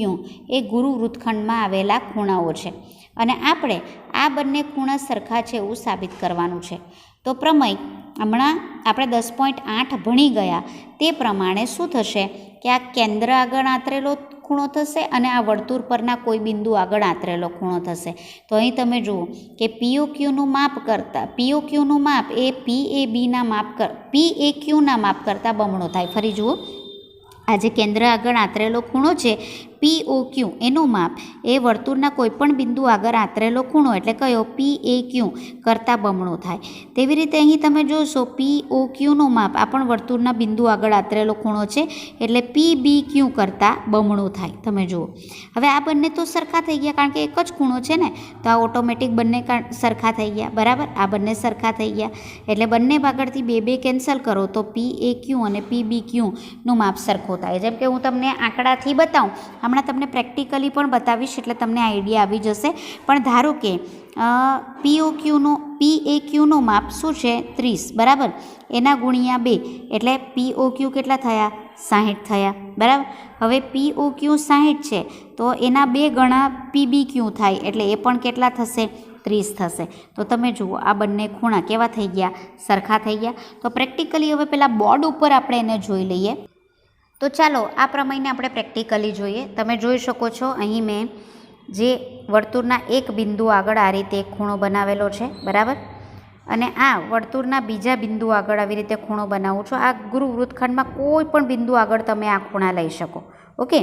એ ગુરુ વૃત્તખંડમાં આવેલા ખૂણાઓ છે અને આપણે આ બંને ખૂણા સરખા છે એવું સાબિત કરવાનું છે. તો પ્રમેય હમણાં આપણે 10.8 ભણી ગયા તે પ્રમાણે શું થશે કે આ કેન્દ્ર આગળ આંતરેલો ખૂણો થશે અને આ વર્તુળ પરના કોઈ બિંદુ આગળ આંતરેલો ખૂણો થશે. તો અહીં તમે જુઓ કે POQનું માપ કરતાં POQનું માપ એ PABના માપ PAQના માપ કરતાં બમણો થાય. ફરી જુઓ, આ જે કેન્દ્ર આગળ આંતરેલો ખૂણો છે POQ એનું માપ એ વર્તુળના કોઈપણ બિંદુ આગળ આંતરેલો ખૂણો એટલે કયો PAQ કરતાં બમણો થાય. તેવી રીતે અહીં તમે જોશો POQનું માપ આ પણ વર્તુળના બિંદુ આગળ આંતરેલો ખૂણો છે એટલે PBQ કરતાં બમણું થાય. તમે જુઓ, હવે આ બંને તો સરખા થઈ ગયા કારણ કે એક જ ખૂણો છે ને, તો આ ઓટોમેટિક બંને સરખા થઈ ગયા. બરાબર, આ બંને સરખા થઈ ગયા એટલે બંને ભાગળથી બે કેન્સલ કરો તો PAQ અને PBQનું માપ સરખું થાય. જેમ કે હું તમને આંકડાથી બતાવું, હમણાં તમને પ્રેક્ટિકલી પણ બતાવીશ એટલે તમને આઈડિયા આવી જશે. પણ ધારો કે PAQનું માપ શું છે 30. બરાબર, એના ગુણ્યા 2 એટલે POQ કેટલા થયા 60 થયા. બરાબર, હવે POQ 60 છે તો એના 2 ગણા PBQ થાય એટલે એ પણ કેટલા થશે 30 થશે. તો તમે જુઓ આ બંને ખૂણા કેવા થઈ ગયા સરખા થઈ ગયા. તો પ્રેક્ટિકલી હવે પેલા બોર્ડ ઉપર આપણે એને જોઈ લઈએ. તો ચાલો આ પ્રમેયને આપણે પ્રેક્ટિકલી જોઈએ. તમે જોઈ શકો છો અહીં મેં જે વર્તુળના એક બિંદુ આગળ આ રીતે એક ખૂણો બનાવેલો છે. બરાબર, અને આ વર્તુળના બીજા બિંદુ આગળ આવી રીતે ખૂણો બનાવું છું. આ ગુરુ વૃત્તખંડમાં કોઈ પણ બિંદુ આગળ તમે આ ખૂણા લઈ શકો. ઓકે,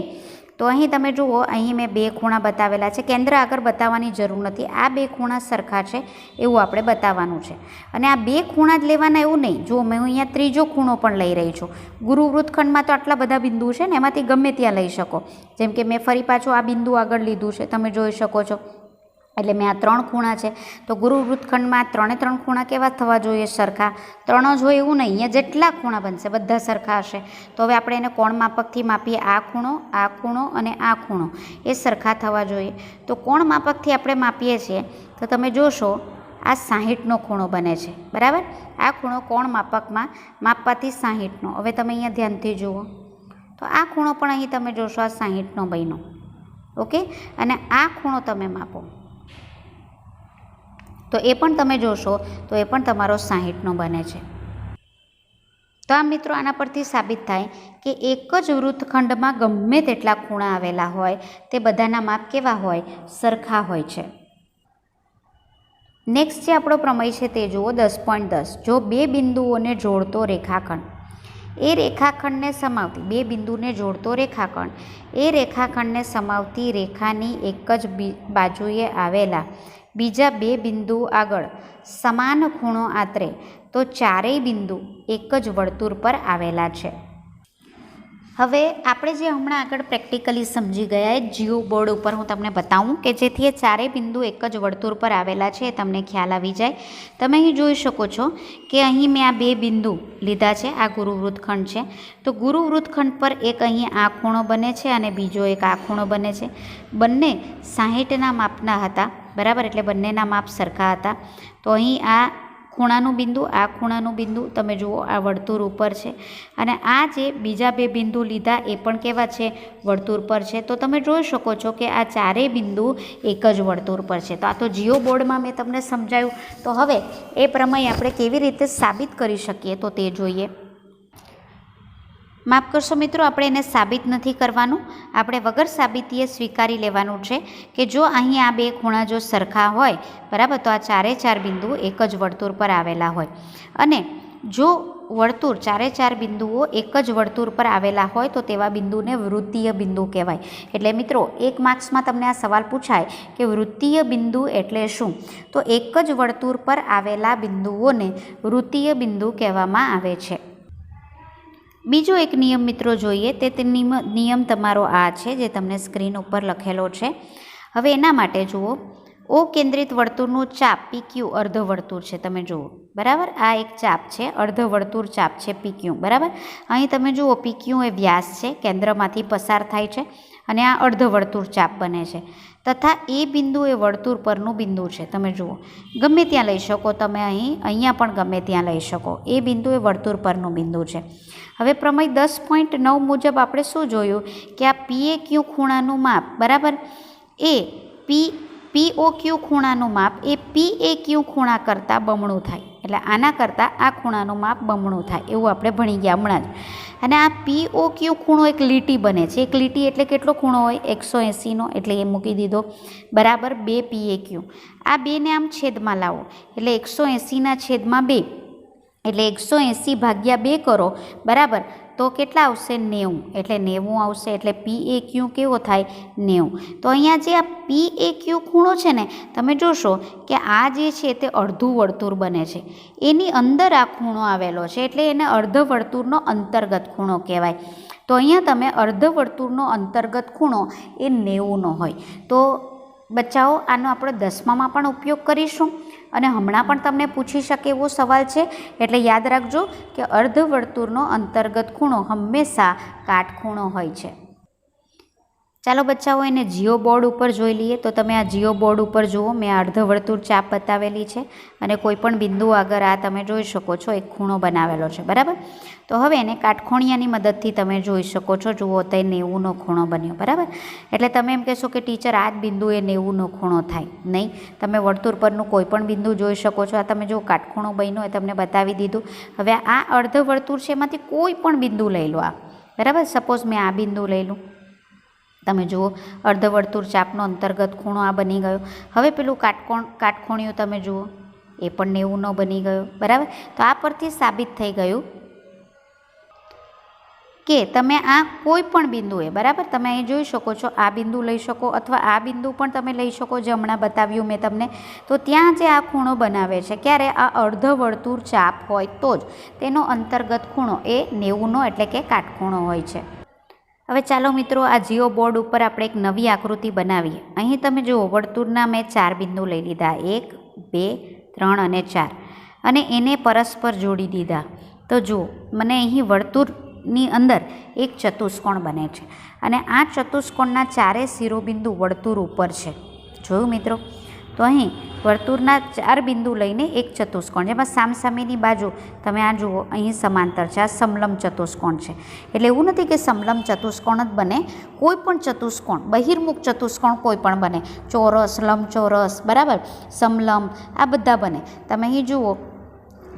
તો અહીં તમે જુઓ અહીં મેં 2 ખૂણા બતાવેલા છે. કેન્દ્ર આગળ બતાવવાની જરૂર નથી, આ 2 ખૂણા સરખા છે એવું આપણે બતાવવાનું છે. અને આ 2 ખૂણા જ લેવાના એવું નહીં. જો મેં અહીંયા ત્રીજો ખૂણો પણ લઈ રહી છું. ગુરુ વૃત્તખંડમાં તો આટલા બધા બિંદુ છે ને, એમાંથી ગમે ત્યાં લઈ શકો. જેમ કે મેં ફરી પાછું આ બિંદુ આગળ લીધું છે, તમે જોઈ શકો છો. એટલે મેં આ 3 ખૂણા છે તો ગુરુ વૃત્તખંડમાં 3 ખૂણા કેવા થવા જોઈએ સરખા. 3 જ હોય એવું નહીં, અહીંયા જેટલા ખૂણા બનશે બધા સરખા હશે. તો હવે આપણે એને કોણ માપકથી માપીએ. આ ખૂણો અને આ ખૂણો એ સરખા થવા જોઈએ. તો કોણ માપકથી આપણે માપીએ છીએ તો તમે જોશો આ 60નો ખૂણો બને છે. બરાબર, આ ખૂણો કોણ માપકમાં માપવાથી 60નો. હવે તમે અહીંયા ધ્યાનથી જુઓ તો આ ખૂણો પણ અહીં તમે જોશો આ 60નો બન્યો. ઓકે, અને આ ખૂણો તમે માપો તો એ પણ તમે જોશો તો એ પણ તમારો 60નો બને છે। તો આ મિત્રો આના પરથી સાબિત થાય કે એક જ વૃત્તખંડમાં ગમે તેટલા ખૂણા આવેલા હોય તે બધાના માપ કેવા હોય, સરખા હોય છે। નેક્સ્ટ જે આપણો પ્રમેય છે તે જુઓ 10.10। જો બે બિંદુઓને જોડતો રેખાખંડ એ રેખાખંડને સમાવતી, બે બિંદુને જોડતો રેખાખંડ એ રેખાખંડને સમાવતી રેખાની એક જ બાજુએ આવેલા બીજા બે બિંદુ આગળ સમાન ખૂણો આતરે તો ચારેય બિંદુ એક જ વર્તુળ પર આવેલા છે। હવે આપણે જે હમણાં આગળ પ્રેક્ટિકલી સમજી ગયા એ જીઓ બોર્ડ ઉપર હું તમને બતાવું કે જેથી એ ચારેય બિંદુ એક જ વર્તુળ પર આવેલા છે એ તમને ખ્યાલ આવી જાય। તમે અહીં જોઈ શકો છો કે અહીં મેં આ બે બિંદુ લીધા છે, આ ગુરુ વૃત્તખંડ છે। તો ગુરુ વૃત્તખંડ પર એક અહીં આ ખૂણો બને છે અને બીજો એક આ ખૂણો બને છે। બંને 60ના માપના હતા, બરાબર, એટલે બંનેના માપ સરખા હતા। તો અહીં આ ખૂણાનું બિંદુ, આ ખૂણાનું બિંદુ તમે જુઓ આ વર્તુળ ઉપર છે અને આ જે બીજા બે બિંદુ લીધા એ પણ કેવા છે, વર્તુળ પર છે। તો તમે જોઈ શકો છો કે આ ચારેય બિંદુ એક જ વર્તુળ પર છે। તો આ તો જીઓ બોર્ડમાં મેં તમને સમજાવ્યું। તો હવે એ પ્રમેય આપણે કેવી રીતે સાબિત કરી શકીએ તો તે જોઈએ। માફ કરશો મિત્રો, આપણે એને સાબિત નથી કરવાનું, આપણે વગર સાબિતીએ સ્વીકારી લેવાનું છે કે જો અહીં આ બે ખૂણા જો સરખા હોય, બરાબર, તો આ ચારે ચાર બિંદુઓ એક જ વર્તુળ પર આવેલા હોય અને જો વર્તુળ ચારે ચાર બિંદુઓ એક જ વર્તુળ પર આવેલા હોય તો તેવા બિંદુને વૃત્તીય બિંદુ કહેવાય। એટલે મિત્રો 1 માર્ક્સમાં તમને આ સવાલ પૂછાય કે વૃત્તીય બિંદુ એટલે શું, તો એક જ વર્તુળ પર આવેલા બિંદુઓને વૃત્તીય બિંદુ કહેવામાં આવે છે। બીજો એક નિયમ મિત્રો જોઈએ, તે નિયમ તમારો આ છે જે તમને સ્ક્રીન ઉપર લખેલો છે। હવે એના માટે જુઓ, ઓ કેન્દ્રિત વર્તુળનું ચાપ PQ અર્ધવર્તુળ છે, તમે જુઓ, બરાબર, આ એક ચાપ છે, અર્ધવર્તુળ ચાપ છે PQ, બરાબર। અહીં તમે જુઓ PQ એ વ્યાસ છે, કેન્દ્રમાંથી પસાર થાય છે અને આ અર્ધવર્તુળ ચાપ બને છે તથા એ બિંદુ એ વર્તુળ પરનું બિંદુ છે। તમે જુઓ, ગમે ત્યાં લઈ શકો તમે, અહીંયા પણ ગમે ત્યાં લઈ શકો, એ બિંદુ એ વર્તુળ પરનું બિંદુ છે। હવે પ્રમેય 10.9 મુજબ આપણે શું જોયું કે આ PAQ ખૂણાનું માપ, બરાબર, એ POQ ખૂણાનું માપ એ PAQ ખૂણા કરતાં બમણું થાય, એટલે આના કરતાં આ ખૂણાનું માપ બમણું થાય એવું આપણે ભણી ગયા હમણાં જ। અને આ POQ ખૂણો એક લીટી બને છે, એક લીટી એટલે કેટલો ખૂણો હોય, 180નો, એટલે એ મૂકી દીધો, બરાબર, 2 PAQ, આ બેને આમ છેદમાં લાવો એટલે 180ના છેદમાં 2 એટલે 180 ભાગ્યા 2 કરો, બરાબર, તો કેટલા આવશે, 90, એટલે 90 આવશે, એટલે PAQ કેવો થાય, 90। તો અહીંયા જે આ PAQ ખૂણો છે ને, તમે જોશો કે આ જે છે તે અડધું વર્તુળ બને છે, એની અંદર આ ખૂણો આવેલો છે એટલે એને અર્ધવર્તુળનો અંતર્ગત ખૂણો કહેવાય। તો અહીંયા તમે અર્ધવર્તુળનો અંતર્ગત ખૂણો એ 90નો હોય। તો બચ્ચાઓ આનો આપણે 10મામાં પણ ઉપયોગ કરીશું અને હમણાં પણ તમને પૂછી શકે એવો સવાલ છે, એટલે યાદ રાખજો કે અર્ધવર્તુળનો અંતર્ગત ખૂણો હંમેશા કાટખૂણો હોય છે। ચાલો બચ્ચાઓ એને જીઓ બોર્ડ ઉપર જોઈ લઈએ। તો તમે આ જીઓ બોર્ડ ઉપર જુઓ, મેં અર્ધવર્તુળ ચાપ બતાવેલી છે અને કોઈ પણ બિંદુ આગળ આ તમે જોઈ શકો છો એક ખૂણો બનાવેલો છે, બરાબર। તો હવે એને કાટખૂણિયાની મદદથી તમે જોઈ શકો છો, જુઓ તો 90નો ખૂણો બન્યો, બરાબર। એટલે તમે એમ કહેશો કે ટીચર આ જ બિંદુ એ 90નો ખૂણો થાય, નહીં, તમે વર્તુળ પરનું કોઈ પણ બિંદુ જોઈ શકો છો। આ તમે જો કાટખૂણો બન્યો એ તમને બતાવી દીધું। હવે આ અર્ધવર્તુળ છે એમાંથી કોઈ પણ બિંદુ લઈ લો, આ, બરાબર, સપોઝ મેં આ બિંદુ લઈ લઉં, તમે જુઓ અર્ધવર્તુળ ચાપનો અંતર્ગત ખૂણો આ બની ગયો। હવે પેલું કાટખૂણિયું તમે જુઓ એ પણ 90નો બની ગયો, બરાબર। તો આ પરથી સાબિત થઈ ગયું કે તમે આ કોઈ પણ બિંદુએ, બરાબર, તમે અહીં જોઈ શકો છો, આ બિંદુ લઈ શકો અથવા આ બિંદુ પણ તમે લઈ શકો, જે હમણાં બતાવ્યું મેં તમને। તો ત્યાં જે આ ખૂણો બનાવે છે, ક્યારે આ અર્ધવર્તુળ ચાપ હોય તો જ તેનો અંતર્ગત ખૂણો એ 90નો એટલે કે કાટખૂણો હોય છે। હવે ચાલો મિત્રો આ જીઓ બોર્ડ ઉપર આપણે એક નવી આકૃતિ બનાવીએ। અહીં તમે જુઓ વર્તુળના મેં 4 બિંદુ લઈ લીધા, 1, 2, 3 અને 4 અને એને પરસ્પર જોડી દીધા। તો જુઓ મને અહીં વર્તુળની અંદર એક ચતુષ્કોણ બને છે અને આ ચતુષ્કોણના ચારે શિરોબિંદુ વર્તુળ ઉપર છે, જોયું મિત્રો। તો તો અહીં વર્તુળના 4 બિંદુ લઈને એક ચતુષ્કોણ, જેમાં સામસામેની બાજુ તમે આ જુઓ, અહીં સમાંતર છે, આ સમલંબ ચતુષ્કોણ છે. એટલે એવું નથી કે સમલંબ ચતુષ્કોણ જ બને, કોઈ પણ ચતુષ્કોણ, બહિર્મુખ ચતુષ્કોણ કોઈ પણ બને, ચોરસ, લંબચોરસ, બરાબર, સમલંબ, આ બધા બને. તમે અહીં જુઓ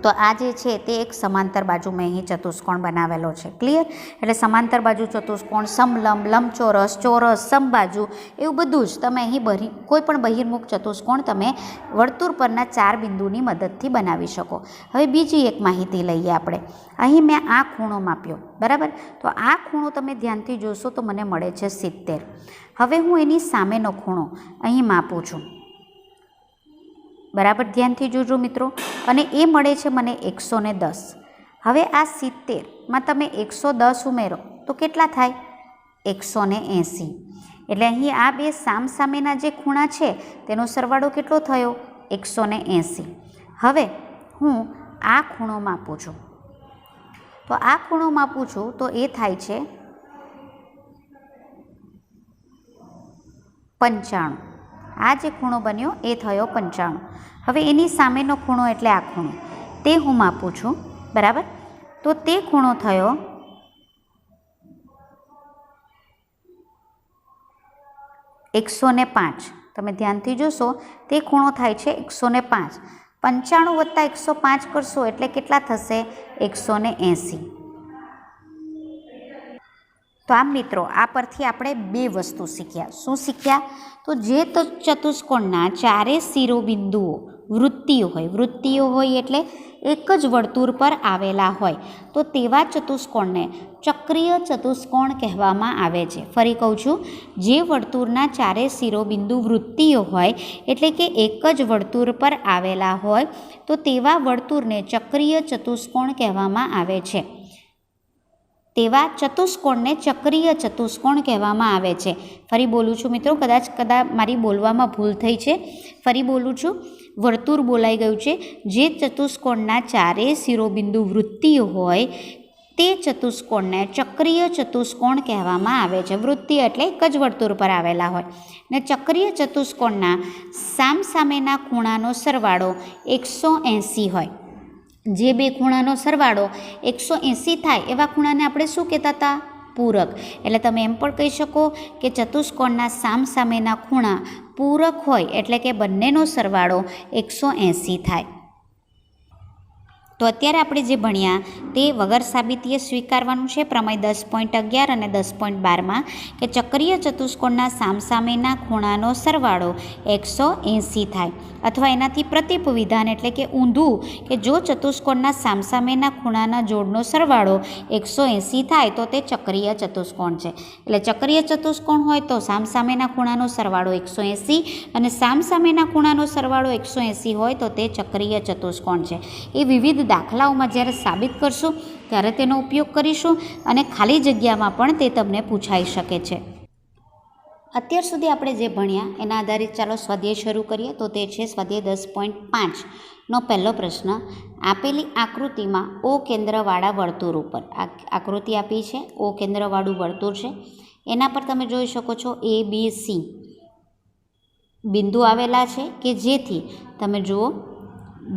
તો આ જે છે તે એક સમાંતર બાજુ મેં અહીં ચતુષ્કોણ બનાવેલો છે. ક્લિયર? એટલે સમાંતર બાજુ ચતુષ્કોણ, સમલંબ, લંબચોરસ, ચોરસ, સમબાજુ, એવું બધું જ તમે અહીં કોઈ પણ બહિર્મુખ ચતુષ્કોણ તમે વર્તુળ પરના 4 બિંદુની મદદથી બનાવી શકો. હવે બીજી એક માહિતી લઈએ આપણે. અહીં મેં આ ખૂણો માપ્યો, બરાબર, તો આ ખૂણો તમે ધ્યાનથી જોશો તો મને મળે છે 70. હવે હું એની સામેનો ખૂણો અહીં માપું છું, બરાબર, ધ્યાનથી જોજો મિત્રો, અને એ મળે છે મને 110. હવે આ 70માં તમે 110 ઉમેરો તો કેટલા થાય? 180. એટલે અહીં આ બે સામસામેના જે ખૂણા છે તેનો સરવાળો કેટલો થયો? 180. હવે હું આ ખૂણો માપું છું, તો આ ખૂણો માપું છું તો એ થાય છે 95. આ જે ખૂણો બન્યો એ થયો 95. હવે એની સામેનો ખૂણો એટલે આ ખૂણો, તે હું માપું છું, બરાબર, તો તે ખૂણો થયો 105. તમે ધ્યાનથી જોશો તે ખૂણો થાય છે 105. 95 વત્તા 105 કરશો એટલે કેટલા થશે? 180. તો આમ મિત્રો, આ પરથી આપણે 2 વસ્તુ શીખ્યા. શું શીખ્યા? તો જે ચતુષ્કોણના 4 શિરોબિંદુઓ વૃત્તિઓ હોય એટલે એક જ વર્તુળ પર આવેલા હોય, તો તેવા ચતુષ્કોણને ચક્રીય ચતુષ્કોણ કહેવામાં આવે છે. ફરી કહું છું, જે વર્તુળના 4 શિરોબિંદુ વૃત્તિઓ હોય એટલે કે એક જ વર્તુળ પર આવેલા હોય, તો તેવા વર્તુળને ચક્રીય ચતુષ્કોણ કહેવામાં આવે છે. તેવા ચતુષ્કોણને ચક્રીય ચતુષ્કોણ કહેવામાં આવે છે. ફરી બોલું છું મિત્રો, કદાચ મારી બોલવામાં ભૂલ થઈ છે, ફરી બોલું છું, વર્તુળ બોલાઈ ગયું છે. જે ચતુષ્કોણના 4 શિરોબિંદુ વૃત્તિઓ હોય તે ચતુષ્કોણને ચક્રીય ચતુષ્કોણ કહેવામાં આવે છે. વૃત્તિ એટલે એક જ વર્તુળ પર આવેલા હોય, ને ચક્રીય ચતુષ્કોણના સામસામેના ખૂણાનો સરવાળો 180 હોય. જે બે ખૂણાનો સરવાળો 180 થાય એવા ખૂણાને આપણે શું કહેતા હતા? પૂરક. એટલે તમે એમ પણ કહી શકો કે ચતુષ્કોણના સામસામેના ખૂણા પૂરક હોય એટલે કે બંનેનો સરવાળો 180 થાય. તો અત્યારે આપણે જે ભણ્યા તે વગર સાબિતીએ સ્વીકારવાનું છે પ્રમેય 10.11 અને 10.12માં, કે ચક્રીય ચતુષ્કોણના સામસામેના ખૂણાનો સરવાળો 180 થાય, અથવા એનાથી પ્રતિપ વિધાન એટલે કે ઊંધું, કે જો ચતુષ્કોણના સામસામેના ખૂણાના જોડનો સરવાળો 180 થાય તો તે ચક્રીય ચતુષ્કોણ છે. એટલે ચક્રીય ચતુષ્કોણ હોય તો સામસામેના ખૂણાનો સરવાળો 180 અને સામસામેના ખૂણાનો સરવાળો 180 હોય તો તે ચક્રીય ચતુષ્કોણ છે. એ વિવિધ દાખલાઓમાં જ્યારે સાબિત કરશું ત્યારે તેનો ઉપયોગ કરીશું, અને ખાલી જગ્યામાં પણ તે તમને પૂછાઈ શકે છે. અત્યાર સુધી આપણે જે ભણ્યા એના આધારિત ચાલો સ્વાધ્યાય શરૂ કરીએ. તો તે છે સ્વાધ્યાય 10.5નો પહેલો પ્રશ્ન. આપેલી આકૃતિમાં O કેન્દ્રવાળા વર્તુળ ઉપર, આકૃતિ આપી છે, O કેન્દ્રવાળું વર્તુળ છે, એના પર તમે જોઈ શકો છો ABC બિંદુ આવેલા છે, કે જેથી તમે જુઓ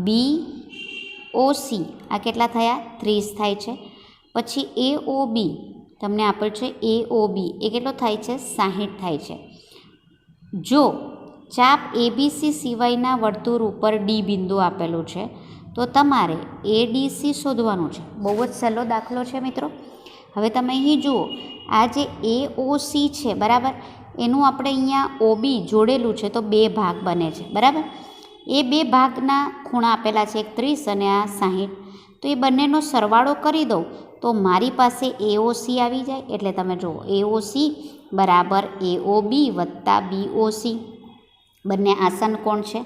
BOC આ કેટલા થયા? 30 થાય છે. પછી AOB તમને આપેલ છે, AOB એ કેટલો થાય છે? 60 થાય છે. જો ચાપ ABC સિવાયના વર્તુળ ઉપર D બિંદુ આપેલું છે તો તમારે ADC શોધવાનું છે. બહુ જ સહેલો દાખલો છે મિત્રો. હવે તમે અહીં જુઓ, આ જે AOC છે, બરાબર, એનું આપણે અહીંયા OB જોડેલું છે તો 2 ભાગ બને છે, બરાબર. એ 2 ભાગના ખૂણા આપેલા છે, એક 30 અને આ 60. તો એ બંનેનો સરવાળો કરી દઉં તો મારી પાસે AOC આવી જાય. એટલે તમે જુઓ, AOC બરાબર AOB વત્તા BOC, બંને આસન કોણ છે.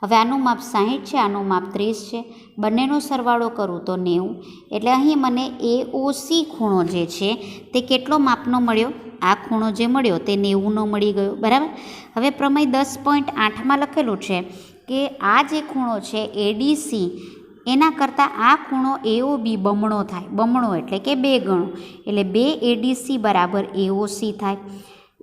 હવે આનું માપ 60 છે, આનું માપ 30 છે, બંનેનો સરવાળો કરું તો 90. એટલે અહીં મને AOC ખૂણો જે છે તે કેટલો માપનો મળ્યો? આ ખૂણો જે મળ્યો તે 90નો મળી ગયો, બરાબર. હવે પ્રમેય 10.8માં લખેલું છે કે આ જે ખૂણો છે ADC એના કરતાં આ ખૂણો AOB બમણો થાય. બમણો એટલે કે 2 ગણો, એટલે 2 ADC બરાબર AOC થાય.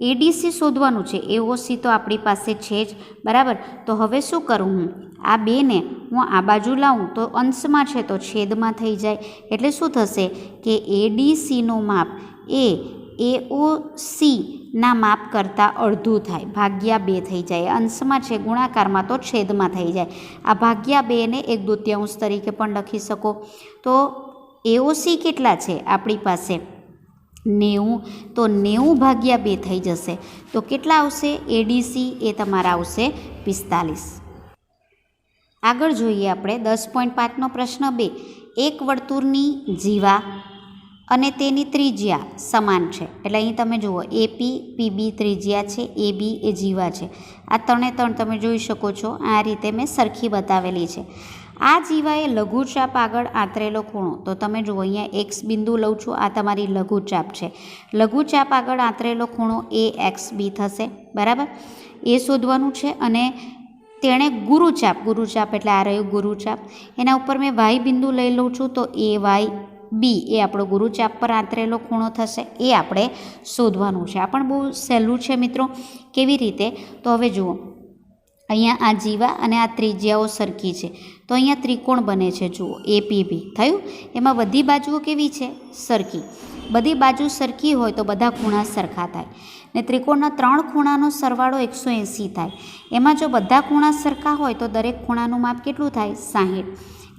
એડીસી શોધવાનું છે, એઓસી તો આપણી પાસે છે જ, બરાબર. તો હવે શું કરું હું, આ બેને હું આ બાજુ લાવું તો અંશમાં છે તો છેદમાં થઈ જાય, એટલે શું થશે કે એડીસીનું માપ એ એઓસીના માપ કરતાં અડધું થાય, ભાગ્યા 2 થઈ જાય. અંશમાં છે, ગુણાકારમાં તો છેદમાં થઈ જાય. આ ભાગ્યા 2ને 1/2 તરીકે પણ લખી શકો. તો એઓસી કેટલા છે આપણી પાસે 90, તો 90 ભાગ્યા 2 થઈ જશે. તો કેટલા આવશે એડીસી, એ તમારા આવશે 45. આગળ જોઈએ આપણે 10.5નો પ્રશ્ન 2. એક વર્તુળની જીવા અને તેની ત્રિજ્યા સમાન છે. એટલે અહીં તમે જુઓ એપી પીબી ત્રિજ્યા છે, એબી એ જીવા છે. આ 3 તમે જોઈ શકો છો, આ રીતે મેં સરખી બતાવેલી છે. આ જીવાએ લઘુચાપ આગળ આંતરેલો ખૂણો, તો તમે જુઓ અહીંયા એક્સ બિંદુ લઉં છું, આ તમારી લઘુચાપ છે. લઘુચાપ આગળ આંતરેલો ખૂણો એ એક્સ બી થશે, બરાબર. એ શોધવાનું છે. અને તેણે ગુરુચાપ એટલે આ રહ્યું ગુરુચાપ, એના ઉપર મેં વાય બિંદુ લઈ લઉં છું, તો એ વાય બી એ આપણો ગુરુચાપ પર આંતરેલો ખૂણો થશે, એ આપણે શોધવાનું છે. આ પણ બહુ સહેલું છે મિત્રો. કેવી રીતે, તો હવે જુઓ અહીંયા આ જીવા અને આ ત્રિજ્યાઓ સરખી છે, તો અહીંયા ત્રિકોણ બને છે. જુઓ એપીબી થયું, એમાં બધી બાજુઓ કેવી છે, સરખી. બધી બાજુ સરખી હોય તો બધા ખૂણા સરખા થાય. ને ત્રિકોણના 3 ખૂણાનો સરવાળો 180 થાય. એમાં જો બધા ખૂણા સરખા હોય તો દરેક ખૂણાનું માપ કેટલું થાય, 60.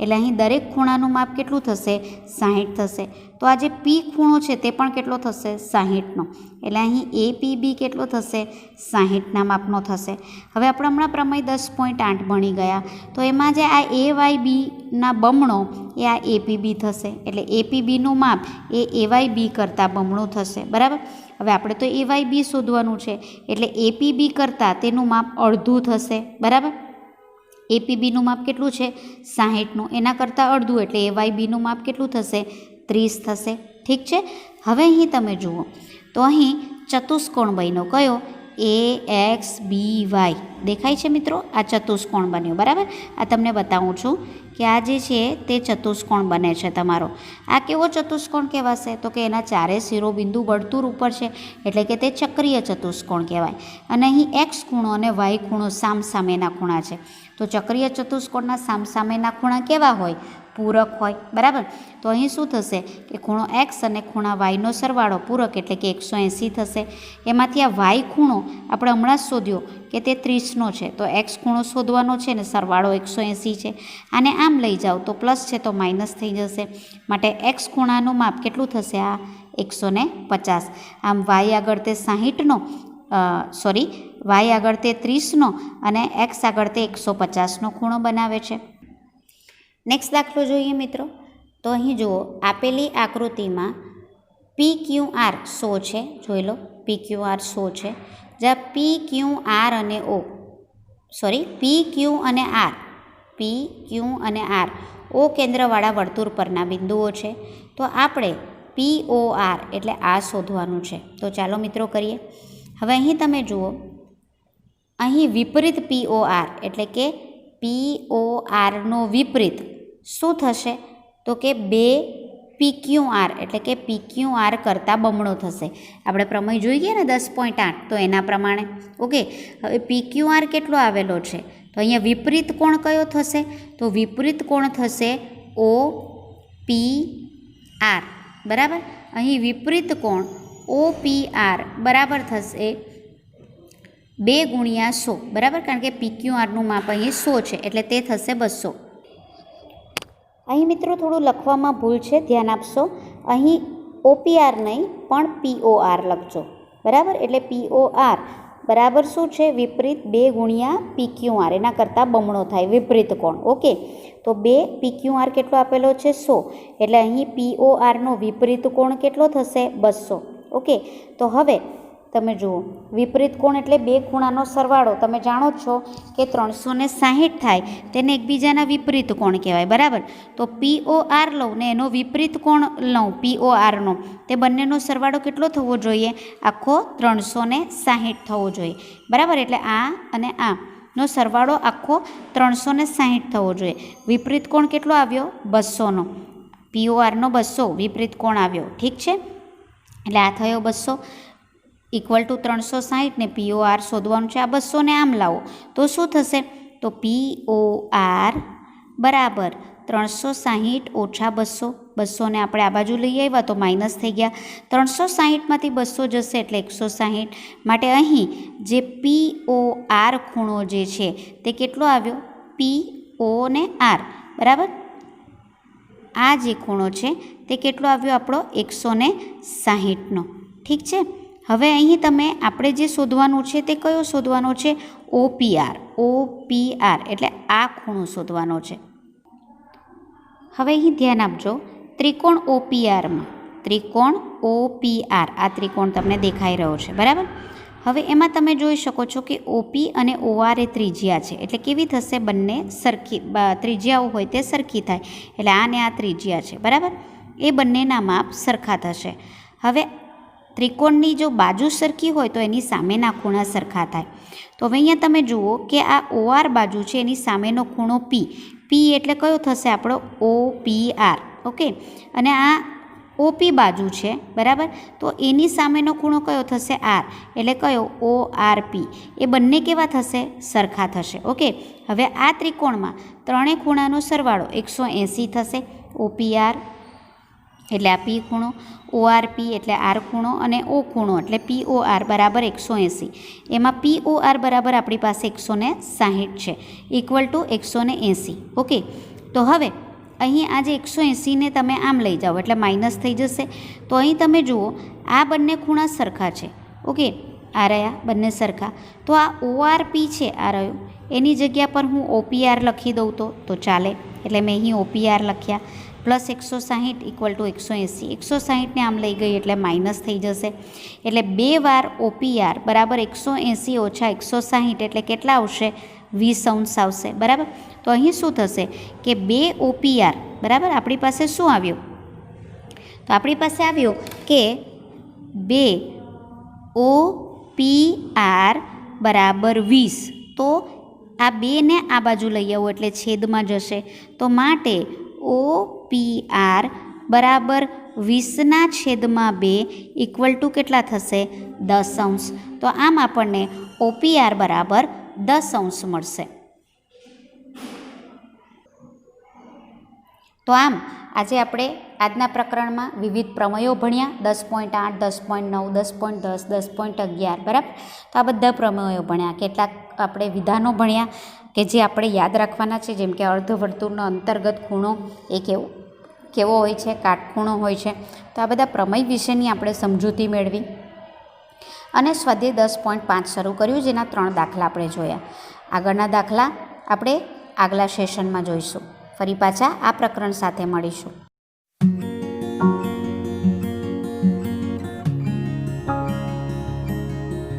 એટલે અહીં દરેક ખૂણાનું માપ કેટલું થશે, 60 થશે. તો આ જે પી ખૂણો છે તે પણ કેટલો થશે, 60નો. એટલે અહીં એપીબી કેટલો થશે, 60ના માપનો થશે. હવે આપણે હમણાં પ્રમેય 10.8 ભણી ગયા, તો એમાં જે આ એ વાય બીના બમણો એ આ એપીબી થશે. એટલે એપીબીનું માપ એ એવાય બી કરતાં બમણું થશે, બરાબર. હવે આપણે તો એવાય બી શોધવાનું છે, એટલે એપીબી કરતાં તેનું માપ અડધું થશે, બરાબર. એપીબીનું માપ કેટલું છે, 60નું, એના કરતાં અડધું, એટલે એવાય બીનું માપ કેટલું થશે, 30 થશે. ઠીક છે. હવે અહીં તમે જુઓ તો અહીં ચતુષ્કોણ બન્યો, કયો, એ એક્સ બી વાય દેખાય છે મિત્રો. આ ચતુષ્કોણ બન્યો, બરાબર. આ તમને બતાવું છું કે આ જે છે તે ચતુષ્કોણ બને છે તમારો. આ કેવો ચતુષ્કોણ કહેવાશે, તો કે એના ચારે શિરોબિંદુ વર્તુળ ઉપર છે, એટલે કે તે ચક્રીય ચતુષ્કોણ કહેવાય. અને અહીં એક્સ ખૂણો અને વાય ખૂણો સામસામેના ખૂણા છે. તો ચક્રીય ચતુષ્કોણના સામસામેના ખૂણા કેવા હોય, પૂરક હોય, બરાબર. તો અહીં શું થશે કે ખૂણો એક્સ અને ખૂણા વાયનો સરવાળો પૂરક, એટલે કે 180 થશે. એમાંથી આ વાય ખૂણો આપણે હમણાં જ શોધ્યો કે તે 30નો છે, તો એક્સ ખૂણો શોધવાનો છે ને સરવાળો 180 છે. આને આમ લઈ જાઓ તો પ્લસ છે તો માઇનસ થઈ જશે. માટે એક્સ ખૂણાનું માપ કેટલું થશે, આ 150. આમ વાય આગળ તે 60નો, વાય આગળ તે 30નો અને એક્સ આગળ તે 150નો ખૂણો બનાવે છે. નેક્સ્ટ દાખલો જોઈએ મિત્રો. તો અહીં જુઓ આપેલી આકૃતિમાં પી ક્યુ આર 100 છે, જોઈ લો પી ક્યુ આર 100 છે. જ્યાં પી ક્યુ આર અને પી ક્યુ અને આર ઓ કેન્દ્રવાળા વર્તુળ પરના બિંદુઓ છે. તો આપણે POR એટલે આ શોધવાનું છે. તો ચાલો મિત્રો કરીએ. હવે અહીં તમે જુઓ, અહીં વિપરીત POR એટલે કે PORનો વિપરીત શું થશે, તો કે 2 PQR એટલે કે PQR કરતાં બમણો થશે. આપણે પ્રમેય જોઈ ગયા ને 10.8, તો એના પ્રમાણે. ઓકે. હવે PQR કેટલો આવેલો છે, તો અહીંયા વિપરીત કોણ કયો થશે, તો વિપરીત કોણ થશે OPR, બરાબર. અહીં વિપરીત કોણ OPR બરાબર થશે 2 ગુણ્યા 100, બરાબર. કારણ કે PQRનું માપ અહીં 100 છે, એટલે તે થશે 200. અહીં મિત્રો થોડું લખવામાં ભૂલ છે, ધ્યાન આપશો. અહીં OPR નહીં પણ POR લખજો, બરાબર. એટલે POR બરાબર શું છે, વિપરીત 2 ગુણ્યા PQR, એના કરતાં બમણો થાય વિપરીત કોણ. ઓકે. તો 2 PQR કેટલો આપેલો છે, 100. એટલે અહીં PORનો વિપરીત કોણ કેટલો થશે, 200. ઓકે. તો હવે તમે જુઓ, વિપરીત કોણ એટલે 2 ખૂણાનો સરવાળો. તમે જાણો જ છો કે 360 થાય તેને એકબીજાના વિપરીત કોણ કહેવાય, બરાબર. તો POR લઉં ને એનો વિપરીત કોણ લઉં PORનો, તે બંનેનો સરવાળો કેટલો થવો જોઈએ, આખો 360 થવો જોઈએ, બરાબર. એટલે આ અને આનો સરવાળો આખો 360 થવો જોઈએ. વિપરીત કોણ કેટલો આવ્યો, 200નો. PORનો 200 વિપરીત કોણ આવ્યો, ઠીક છે. એટલે આ થયો 200. ઇક્વલ ટુ 360 ને POR શોધવાનું છે. આ 200 આમ લાવો તો શું થશે? તો POR બરાબર 360 ઓછા 200. 200 આપણે આ બાજુ લઈ આવ્યા તો માઇનસ થઈ ગયા. 360માંથી 200 જશે એટલે 160. માટે અહીં જે POR ખૂણો જે છે તે કેટલો આવ્યો? PO ને R બરાબર. આ જે ખૂણો છે તે કેટલો આવ્યો આપણો? 160નો. ઠીક છે. હવે અહીં તમે આપણે જે શોધવાનું છે તે કયો શોધવાનો છે? OPR. OPR એટલે આ ખૂણો શોધવાનો છે. હવે અહીં ધ્યાન આપજો, ત્રિકોણ OPRમાં ત્રિકોણ OPR આ ત્રિકોણ તમને દેખાઈ રહ્યો છે બરાબર. હવે એમાં તમે જોઈ શકો છો કે OP અને OR એ ત્રિજ્યા છે. એટલે કેવી થશે? બંને સરખી ત્રિજ્યાઓ હોય તે સરખી થાય. એટલે આ ને આ ત્રિજ્યા છે બરાબર. એ બંનેના માપ સરખા થશે. હવે ત્રિકોણની જો બાજુ સરખી હોય તો એની સામેના ખૂણા સરખા થાય. તો હવે અહીંયા તમે જુઓ કે આ OR બાજુ છે એની સામેનો ખૂણો P. P એટલે કયો થશે આપણો? OPR. ઓકે. અને આ OP બાજુ છે બરાબર. તો એની સામેનો ખૂણો કયો થશે? R. એટલે કયો? ORP. એ બંને કેવા થશે? સરખા થશે. ઓકે. હવે આ ત્રિકોણમાં ત્રણેય ખૂણાનો સરવાળો 180 થશે. OPR એટલે આ P ખૂણો, ORP એટલે R ખૂણો અને O ખૂણો એટલે POR બરાબર 180. એમાં POR બરાબર આપણી પાસે 160 છે ઇક્વલ ટુ 180. ઓકે. તો હવે અહીં આ જે 180ને તમે આમ લઈ જાઓ એટલે માઇનસ થઈ જશે. તો અહીં તમે જુઓ આ બંને ખૂણા સરખા છે. ઓકે. આ રહ્યા બંને સરખા. તો આ ORP છે આ રહ્યો, એની જગ્યા પર હું OPR લખી દઉં તો ચાલે. એટલે મેં અહીં OPR લખ્યા. Plus 160 equal to 180. 160ને આમ લઈ ગઈ એટલે માઇનસ થઈ જશે. એટલે 2 વાર OPR બરાબર 180 ઓછા 160 એટલે કેટલા આવશે? 20 આવશે બરાબર. તો અહીં શું થશે કે 2 OPR બરાબર આપણી પાસે શું આવ્યું? તો આપણી પાસે આવ્યું કે 2 OPR બરાબર 20. તો આ 2 ને આ બાજુ લઈ આવો એટલે છેદમાં જશે. તો માટે OPR બરાબર 20/2 ઇક્વલ ટુ કેટલા થશે? 10. તો આમ આપણને OPR બરાબર 10 મળશે. તો આમ આજે આપણે આજના પ્રકરણમાં વિવિધ પ્રમેયો ભણ્યા. 10.8, 10.9, 10.10, 10.11 બરાબર. તો આ બધા પ્રમેયો ભણ્યા. કેટલાક આપણે વિધાનો ભણ્યા કે જે આપણે યાદ રાખવાના છે, જેમ કે અર્ધવર્તુળનો અંતર્ગત ખૂણો એ કેવો હોય છે, કાટખૂણો હોય છે. તો આ બધા પ્રમેય વિશેની આપણે સમજૂતી મેળવી અને સ્વાધ્યાય 10.5 શરૂ કર્યું, જેના 3 દાખલા આપણે જોયા. આગળના દાખલા આપણે આગલા સેશનમાં જોઈશું. ફરી પાછા આ પ્રકરણ સાથે મળીશું.